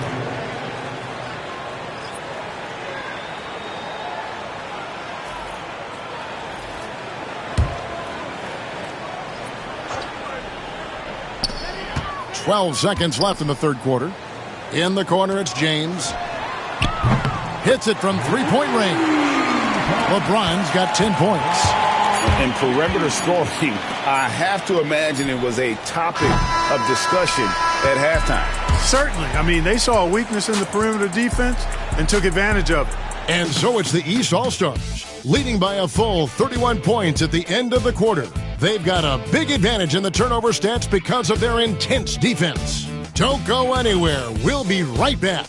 .12 seconds left in the third quarter. In the corner, it's James. Hits it from three-point range. LeBron's got 10 points. And perimeter scoring, I have to imagine it was a topic of discussion at halftime. Certainly. I mean, they saw a weakness in the perimeter defense and took advantage of it. And so it's the East All-Stars, leading by a full 31 points at the end of the quarter. They've got a big advantage in the turnover stats because of their intense defense. Don't go anywhere. We'll be right back.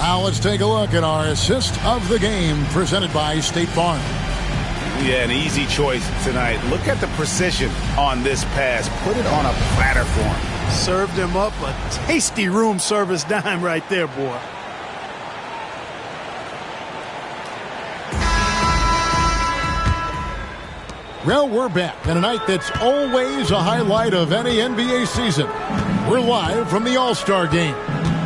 Now let's take a look at our assist of the game presented by State Farm. Yeah, an easy choice tonight. Look at the precision on this pass. Put it on a platter for him. Served him up a tasty room service dime right there, boy. Well, we're back in a night that's always a highlight of any NBA season. We're live from the All-Star Game.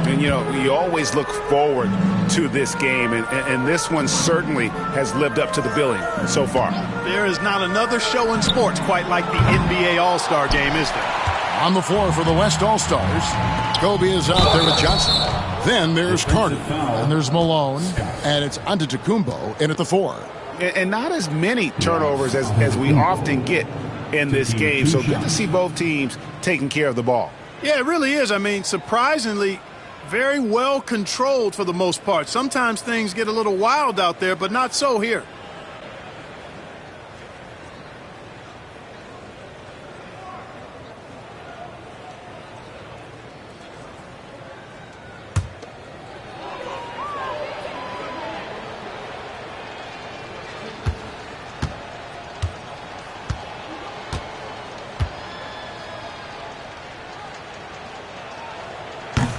And, you know, you always look forward to this game, and this one certainly has lived up to the billing so far. There is not another show in sports quite like the NBA All-Star Game, is there? On the floor for the West All-Stars, Kobe is out there with Johnson. Then there's Carter, and there's Malone, and it's Antetokounmpo in at the 4. And not as many turnovers as we often get in this game. So good to see both teams taking care of the ball. Yeah, it really is. I mean, surprisingly, very well controlled for the most part. Sometimes things get a little wild out there, but not so here.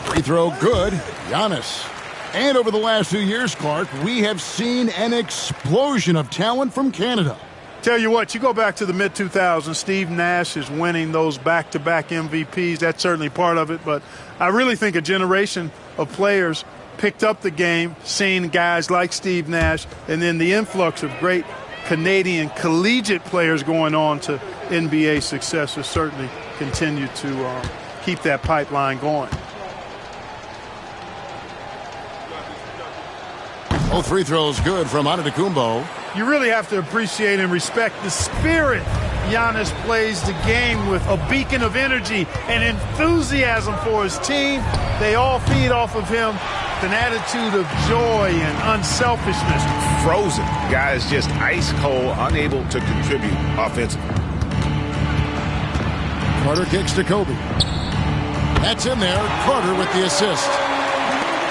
Free throw good. Giannis. And over the last few years, Clark, we have seen an explosion of talent from Canada. Tell you what, you go back to the mid-2000s, Steve Nash is winning those back-to-back MVPs. That's certainly part of it. But I really think a generation of players picked up the game, seeing guys like Steve Nash, and then the influx of great Canadian collegiate players going on to NBA success has certainly continued to keep that pipeline going. Both free throws good from Antetokounmpo. You really have to appreciate and respect the spirit Giannis plays the game with, a beacon of energy and enthusiasm for his team. They all feed off of him with an attitude of joy and unselfishness. Frozen. Guys just ice cold, unable to contribute offensively. Carter kicks to Kobe. That's in there. Carter with the assist.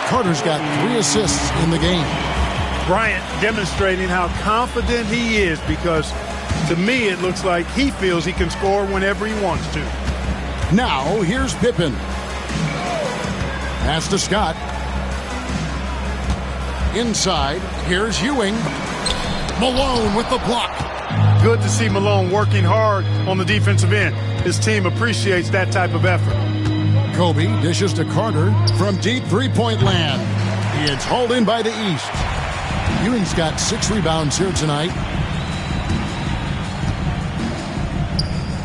Carter's got 3 assists in the game. Bryant demonstrating how confident he is, because to me it looks like he feels he can score whenever he wants to. Now here's Pippen. Pass to Scott. Inside, here's Ewing. Malone with the block. Good to see Malone working hard on the defensive end. His team appreciates that type of effort. Kobe dishes to Carter from deep three-point land. It's hauled in by the East. Ewing's got 6 rebounds here tonight.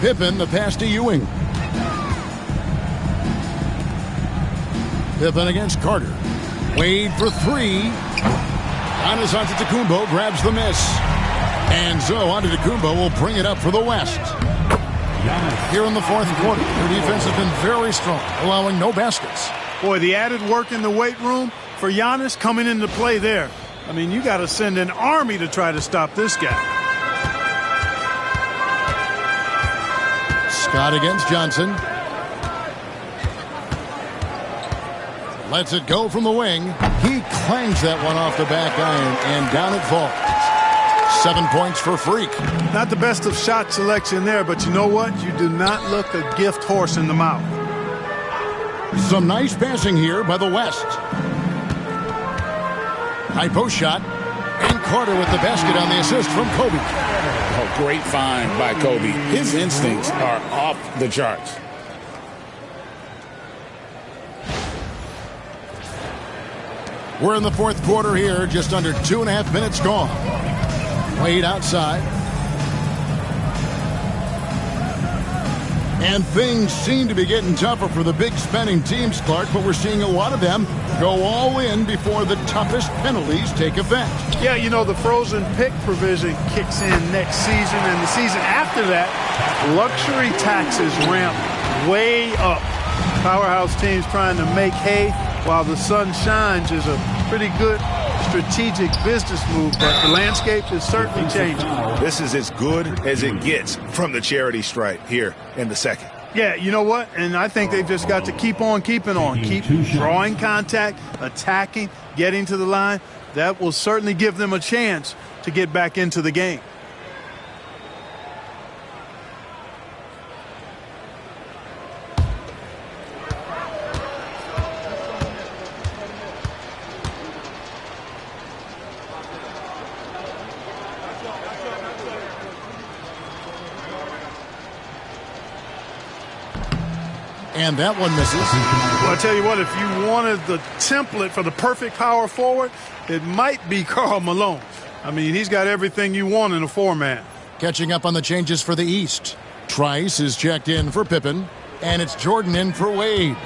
Pippen, the pass to Ewing. Pippen against Carter. Wade for 3. Giannis Antetokounmpo grabs the miss. And so Antetokounmpo will bring it up for the West. Here in the 4th quarter, their defense has been very strong, allowing no baskets. Boy, the added work in the weight room for Giannis coming into play there. I mean, you got to send an army to try to stop this guy. Scott against Johnson. Lets it go from the wing. He clangs that one off the back iron, and down it falls. 7 points for Freak. Not the best of shot selection there, but you know what? You do not look a gift horse in the mouth. Some nice passing here by the West. High post shot. And Carter with the basket on the assist from Kobe. Oh, great find by Kobe. His instincts are off the charts. We're in the 4th quarter here, just under 2.5 minutes gone. Wade outside. And things seem to be getting tougher for the big spending teams, Clark, but we're seeing a lot of them go all in before the toughest penalties take effect. Yeah, you know, the frozen pick provision kicks in next season, and the season after that, luxury taxes ramp way up. Powerhouse teams trying to make hay while the sun shines is a pretty good strategic business move, but the landscape is certainly changing. This is as good as it gets from the charity stripe here in the 2nd. Yeah, you know what? And I think they've just got to keep on keeping on. Keep drawing contact, attacking, getting to the line. That will certainly give them a chance to get back into the game. And that one misses. Well, I tell you what, if you wanted the template for the perfect power forward, it might be Karl Malone. I mean, he's got everything you want in a four-man. Catching up on the changes for the East. Trice is checked in for Pippen, and it's Jordan in for Wade.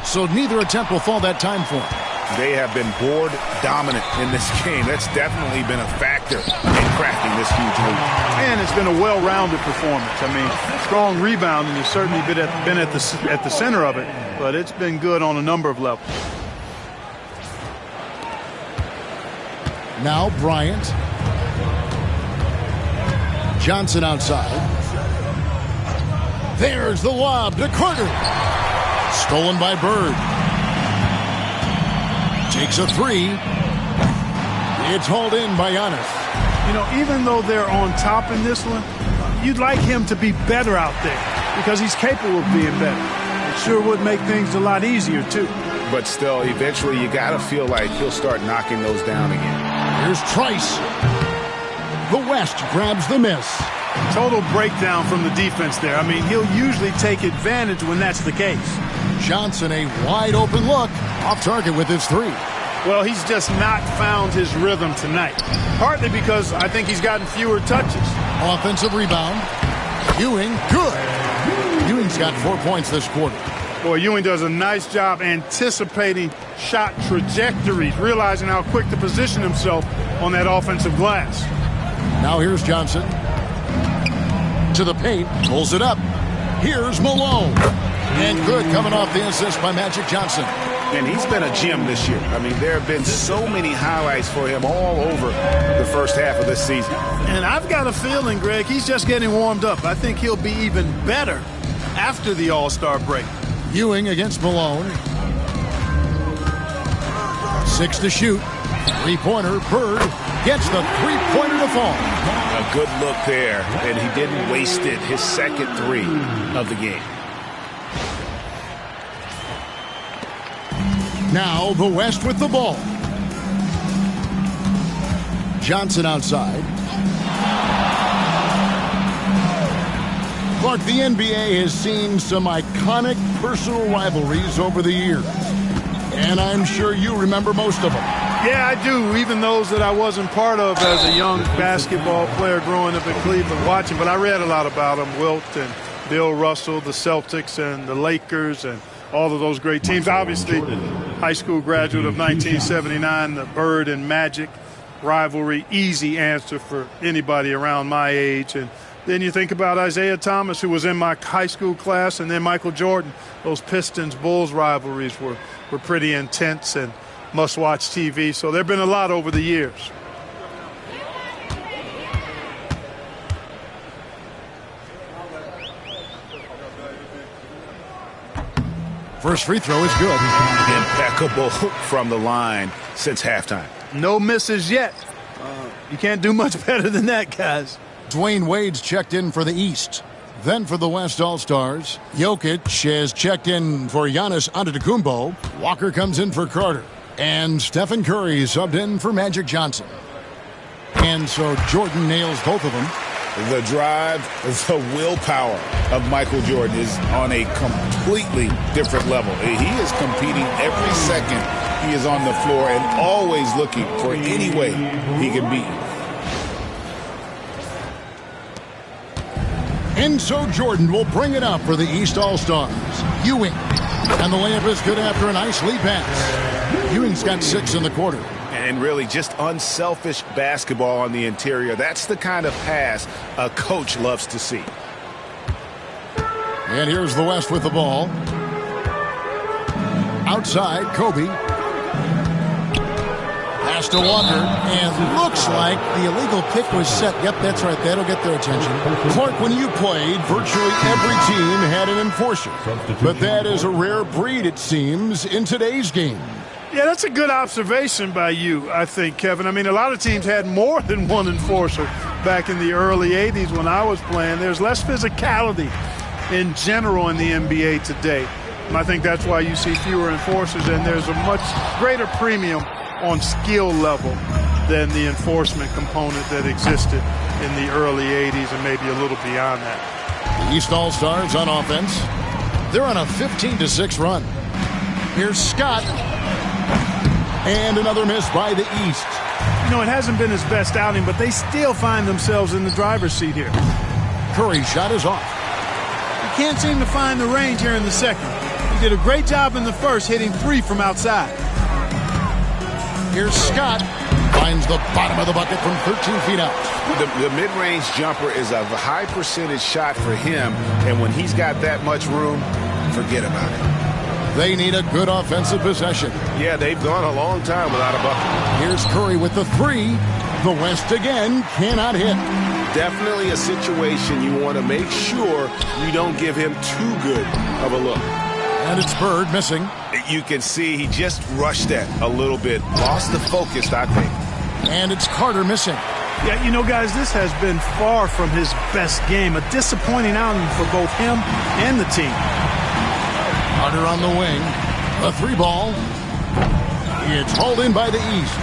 So neither attempt will fall that time for him. They have been board dominant in this game. That's definitely been a factor in crafting this huge lead. And it's been a well-rounded performance. I mean, strong rebounding has certainly been at the center of it, but it's been good on a number of levels. Now Bryant. Johnson outside. There's the lob to Carter. Stolen by Bird. Takes a three. It's hauled in by Giannis. You know, even though they're on top in this one, you'd like him to be better out there because he's capable of being better. It sure would make things a lot easier, too. But still, eventually you got to feel like he'll start knocking those down again. Here's Trice. The West grabs the miss. Total breakdown from the defense there. I mean, he'll usually take advantage when that's the case. Johnson, a wide open look, off target with his three. Well, he's just not found his rhythm tonight. Partly because I think he's gotten fewer touches. Offensive rebound. Ewing, good. Ewing's got 4 points this quarter. Boy, Ewing does a nice job anticipating shot trajectories, realizing how quick to position himself on that offensive glass. Now here's Johnson. To the paint, pulls it up. Here's Malone. And good coming off the assist by Magic Johnson. And he's been a gem this year. I mean, there have been so many highlights for him all over the first half of this season. And I've got a feeling, Greg, he's just getting warmed up. I think he'll be even better after the All-Star break. Ewing against Malone. 6 to shoot. Three-pointer. Bird gets the three-pointer to fall. A good look there, and he didn't waste it. His second three of the game. Now the West with the ball. Johnson outside. Clark, the NBA has seen some iconic personal rivalries over the years. And I'm sure you remember most of them. Yeah, I do, even those that I wasn't part of as a young basketball player growing up in Cleveland watching. But I read a lot about them, Wilt and Bill Russell, the Celtics and the Lakers and all of those great teams. Obviously, high school graduate of 1979, the Bird and Magic rivalry, easy answer for anybody around my age. And then you think about Isaiah Thomas, who was in my high school class, and then Michael Jordan. Those Pistons-Bulls rivalries were pretty intense and must-watch TV. So there have been a lot over the years. First free throw is good. Impeccable from the line since halftime. No misses yet. You can't do much better than that, guys. Dwayne Wade's checked in for the East. Then for the West All-Stars, Jokic has checked in for Giannis Antetokounmpo. Walker comes in for Carter. And Stephen Curry subbed in for Magic Johnson. And so Jordan nails both of them. The drive, the willpower of Michael Jordan is on a completely different level. He is competing every second he is on the floor and always looking for any way he can beat you. And so Jordan will bring it up for the East All-Stars. Ewing. And the layup is good after a nice lead pass. Ewing's got 6 in the quarter. And really just unselfish basketball on the interior. That's the kind of pass a coach loves to see. And here's the West with the ball. Outside, Kobe. Pass to Walker, and looks like the illegal kick was set. Yep, that's right. That'll get their attention. Clark, when you played, virtually every team had an enforcer. But that is a rare breed, it seems, in today's game. Yeah, that's a good observation by you, I think, Kevin. I mean, a lot of teams had more than one enforcer back in the early 80s when I was playing. There's less physicality in general in the NBA today. And I think that's why you see fewer enforcers, and there's a much greater premium on skill level than the enforcement component that existed in the early 80s and maybe a little beyond that. The East All-Stars on offense. They're on a 15-6 run. Here's Scott. And another miss by the East. You know, it hasn't been his best outing, but they still find themselves in the driver's seat here. Curry's shot is off. He can't seem to find the range here in the second. He did a great job in the first, hitting 3 from outside. Here's Scott. Finds the bottom of the bucket from 13 feet out. The mid-range jumper is a high percentage shot for him, and when he's got that much room, forget about it. They need a good offensive possession. Yeah, they've gone a long time without a bucket. Here's Curry with the 3. The West again cannot hit. Definitely a situation you want to make sure you don't give him too good of a look. And it's Bird missing. You can see he just rushed that a little bit. Lost the focus, I think. And it's Carter missing. Yeah, you know, guys, this has been far from his best game. A disappointing outing for both him and the team. Carter on the wing. A 3 ball. It's hauled in by the East.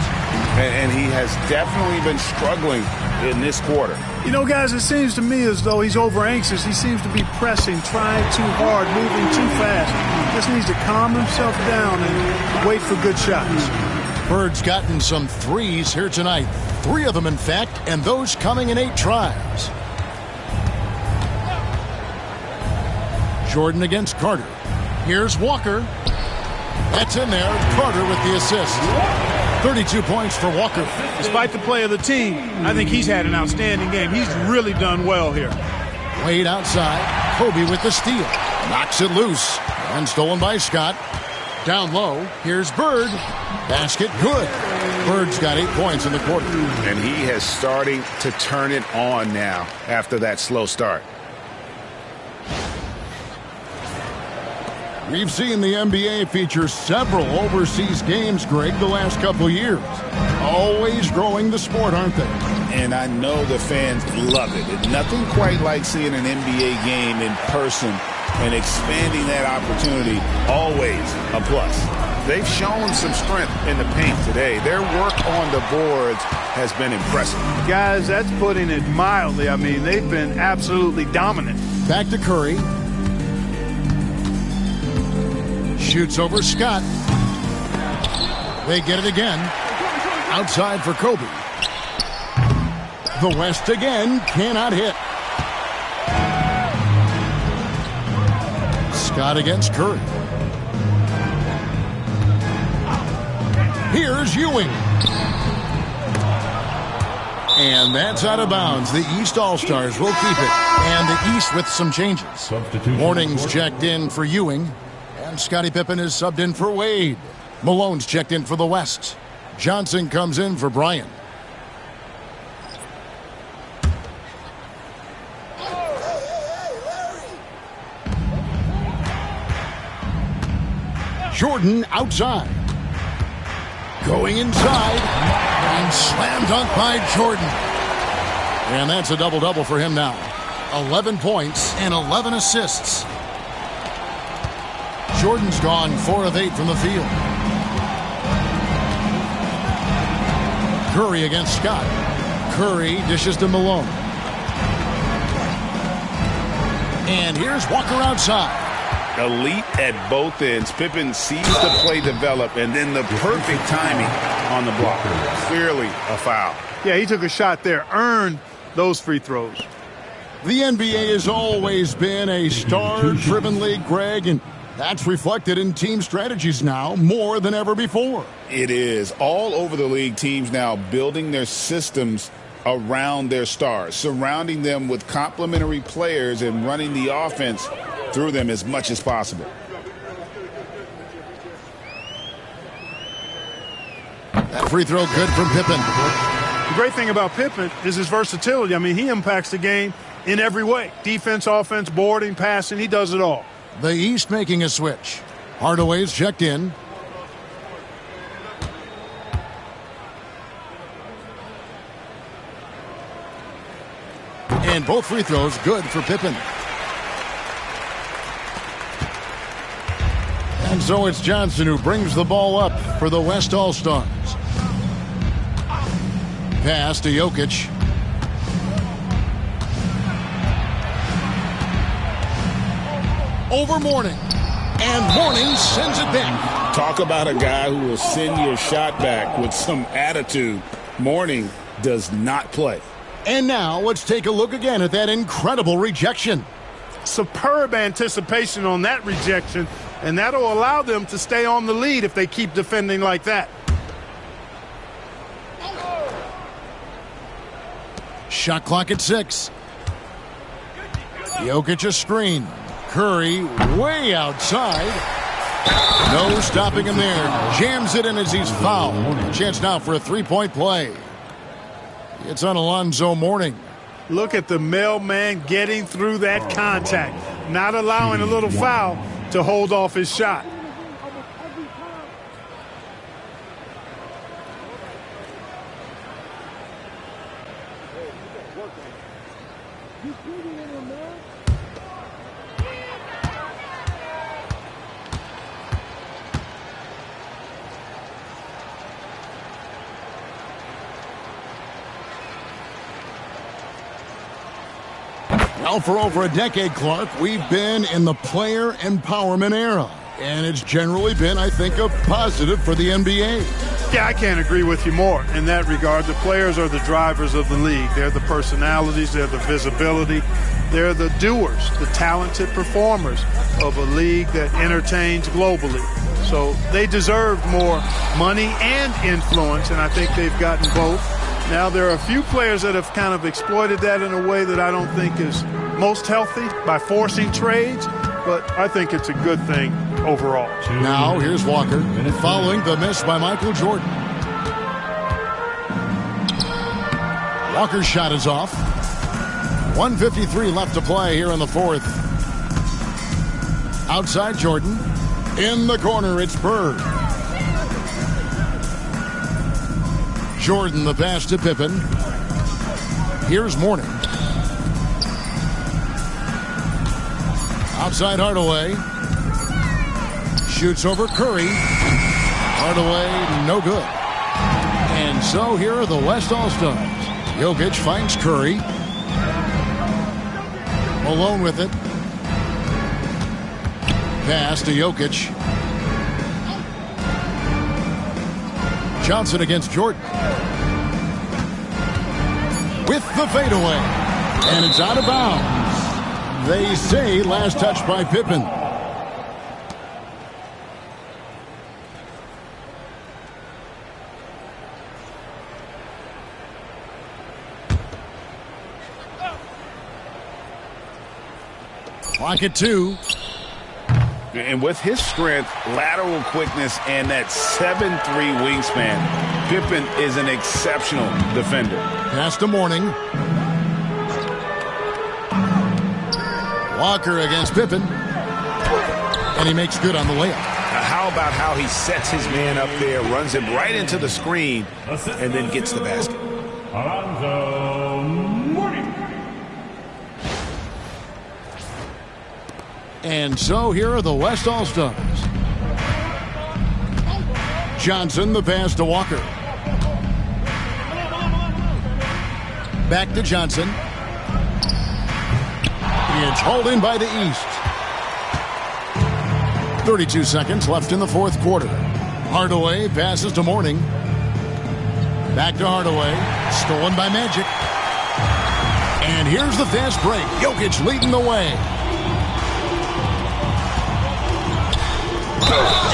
And he has definitely been struggling in this quarter. You know, guys, it seems to me as though he's over anxious. He seems to be pressing, trying too hard, moving too fast. Just needs to calm himself down and wait for good shots. Bird's gotten some 3s here tonight. 3 of them, in fact, and those coming in 8 tries. Jordan against Carter. Here's Walker. That's in there. Carter with the assist. 32 points for Walker. Despite the play of the team, I think he's had an outstanding game. He's really done well here. Wade outside. Kobe with the steal. Knocks it loose. And stolen by Scott. Down low. Here's Bird. Basket good. Bird's got 8 points in the quarter. And he has starting to turn it on now after that slow start. We've seen the NBA feature several overseas games, Greg, the last couple years. Always growing the sport, aren't they? And I know the fans love it. It's nothing quite like seeing an NBA game in person and expanding that opportunity. Always a plus. They've shown some strength in the paint today. Their work on the boards has been impressive. Guys, that's putting it mildly. I mean, they've been absolutely dominant. Back to Curry. Shoots over Scott. They get it again. Outside for Kobe. The West again cannot hit. Scott against Curry. Here's Ewing. And that's out of bounds. The East All-Stars will keep it. And the East with some changes. Morning's checked in for Ewing. And Scottie Pippen is subbed in for Wade. Malone's checked in for the West. Johnson comes in for Bryant. Jordan outside. Going inside. And slam dunk by Jordan. And that's a double-double for him now. 11 points and 11 assists. Jordan's gone 4 of 8 from the field. Curry against Scott. Curry dishes to Malone. And here's Walker outside. Elite at both ends. Pippen sees the play develop, and then the perfect timing on the block. Clearly a foul. Yeah, he took a shot there, earned those free throws. The NBA has always been a star-driven league, Greg, and that's reflected in team strategies now more than ever before. It is. All over the league, teams now building their systems around their stars, surrounding them with complementary players and running the offense through them as much as possible. That free throw good from Pippen. The great thing about Pippen is his versatility. I mean, he impacts the game in every way. Defense, offense, boarding, passing, he does it all. The East making a switch. Hardaway's checked in. And both free throws good for Pippen. And so it's Johnson who brings the ball up for the West All-Stars. Pass to Jokic. Over Mourning. And Mourning sends it back. Talk about a guy who will send your shot back with some attitude. Mourning does not play. And now let's take a look again at that incredible rejection. Superb anticipation on that rejection, and that'll allow them to stay on the lead if they keep defending like that. Shot clock at 6. Jokic a screen. Curry way outside. No stopping him there. Jams it in as he's fouled. A chance now for a three-point play. It's on Alonzo Mourning. Look at the mailman getting through that contact, not allowing a little foul to hold off his shot. Well, for over a decade, Clark, we've been in the player empowerment era. And it's generally been, I think, a positive for the NBA. Yeah, I can't agree with you more in that regard. The players are the drivers of the league. They're the personalities. They're the visibility. They're the doers, the talented performers of a league that entertains globally. So they deserve more money and influence, and I think they've gotten both. Now, there are a few players that have kind of exploited that in a way that I don't think is most healthy by forcing trades, but I think it's a good thing overall. Now, here's Walker following the miss by Michael Jordan. Walker's shot is off. 1:53 left to play here in the fourth. Outside Jordan. In the corner, it's Bird. Jordan the pass to Pippen. Here's Mourning. Outside Hardaway. Shoots over Curry. Hardaway, no good. And so here are the West All-Stars. Jokic finds Curry. Malone with it. Pass to Jokic. Johnson against Jordan. With the fadeaway. And it's out of bounds. They say last touch by Pippen. Clock at 2. And with his strength, lateral quickness, and that 7'3" wingspan, Pippen is an exceptional defender. Pass to Mourning. Walker against Pippen. And he makes good on the layup. Now, how about how he sets his man up there, runs him right into the screen, and then gets the basket. Alonzo Mourning. And so here are the West All-Stars. Johnson, the pass to Walker. Back to Johnson. It's hauled in by the East. 32 seconds left in the fourth quarter. Hardaway passes to Mourning. Back to Hardaway. Stolen by Magic. And here's the fast break. Jokic leading the way.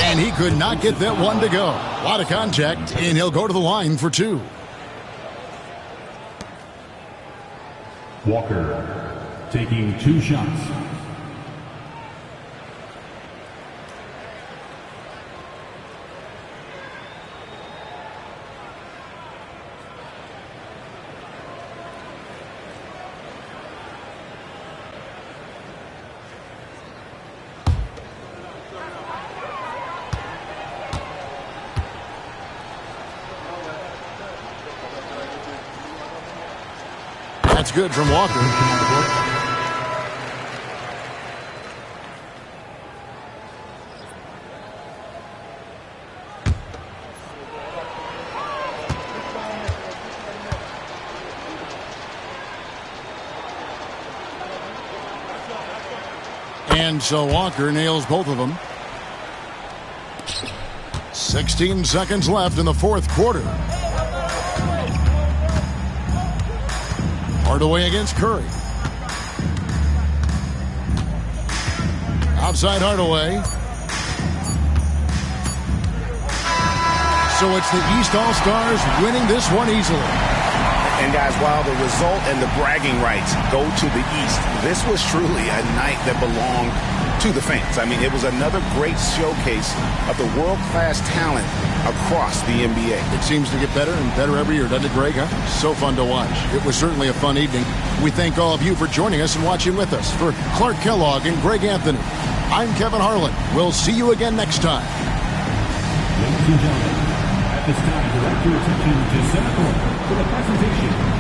And he could not get that one to go. A lot of contact, and he'll go to the line for 2. Walker taking 2 shots. That's good from Walker. And so Walker nails both of them. 16 seconds left in the fourth quarter. Hardaway against Curry. Outside Hardaway. So it's the East All-Stars winning this one easily. And guys, while the result and the bragging rights go to the East, this was truly a night that belonged to the fans. I mean, it was another great showcase of the world-class talent across the NBA. It seems to get better and better every year, doesn't it, Greg? Huh? So fun to watch. It was certainly a fun evening. We thank all of you for joining us and watching with us. For Clark Kellogg and Greg Anthony, I'm Kevin Harlan. We'll see you again next time. Ladies and gentlemen, at this time, direct your attention to center court for the presentation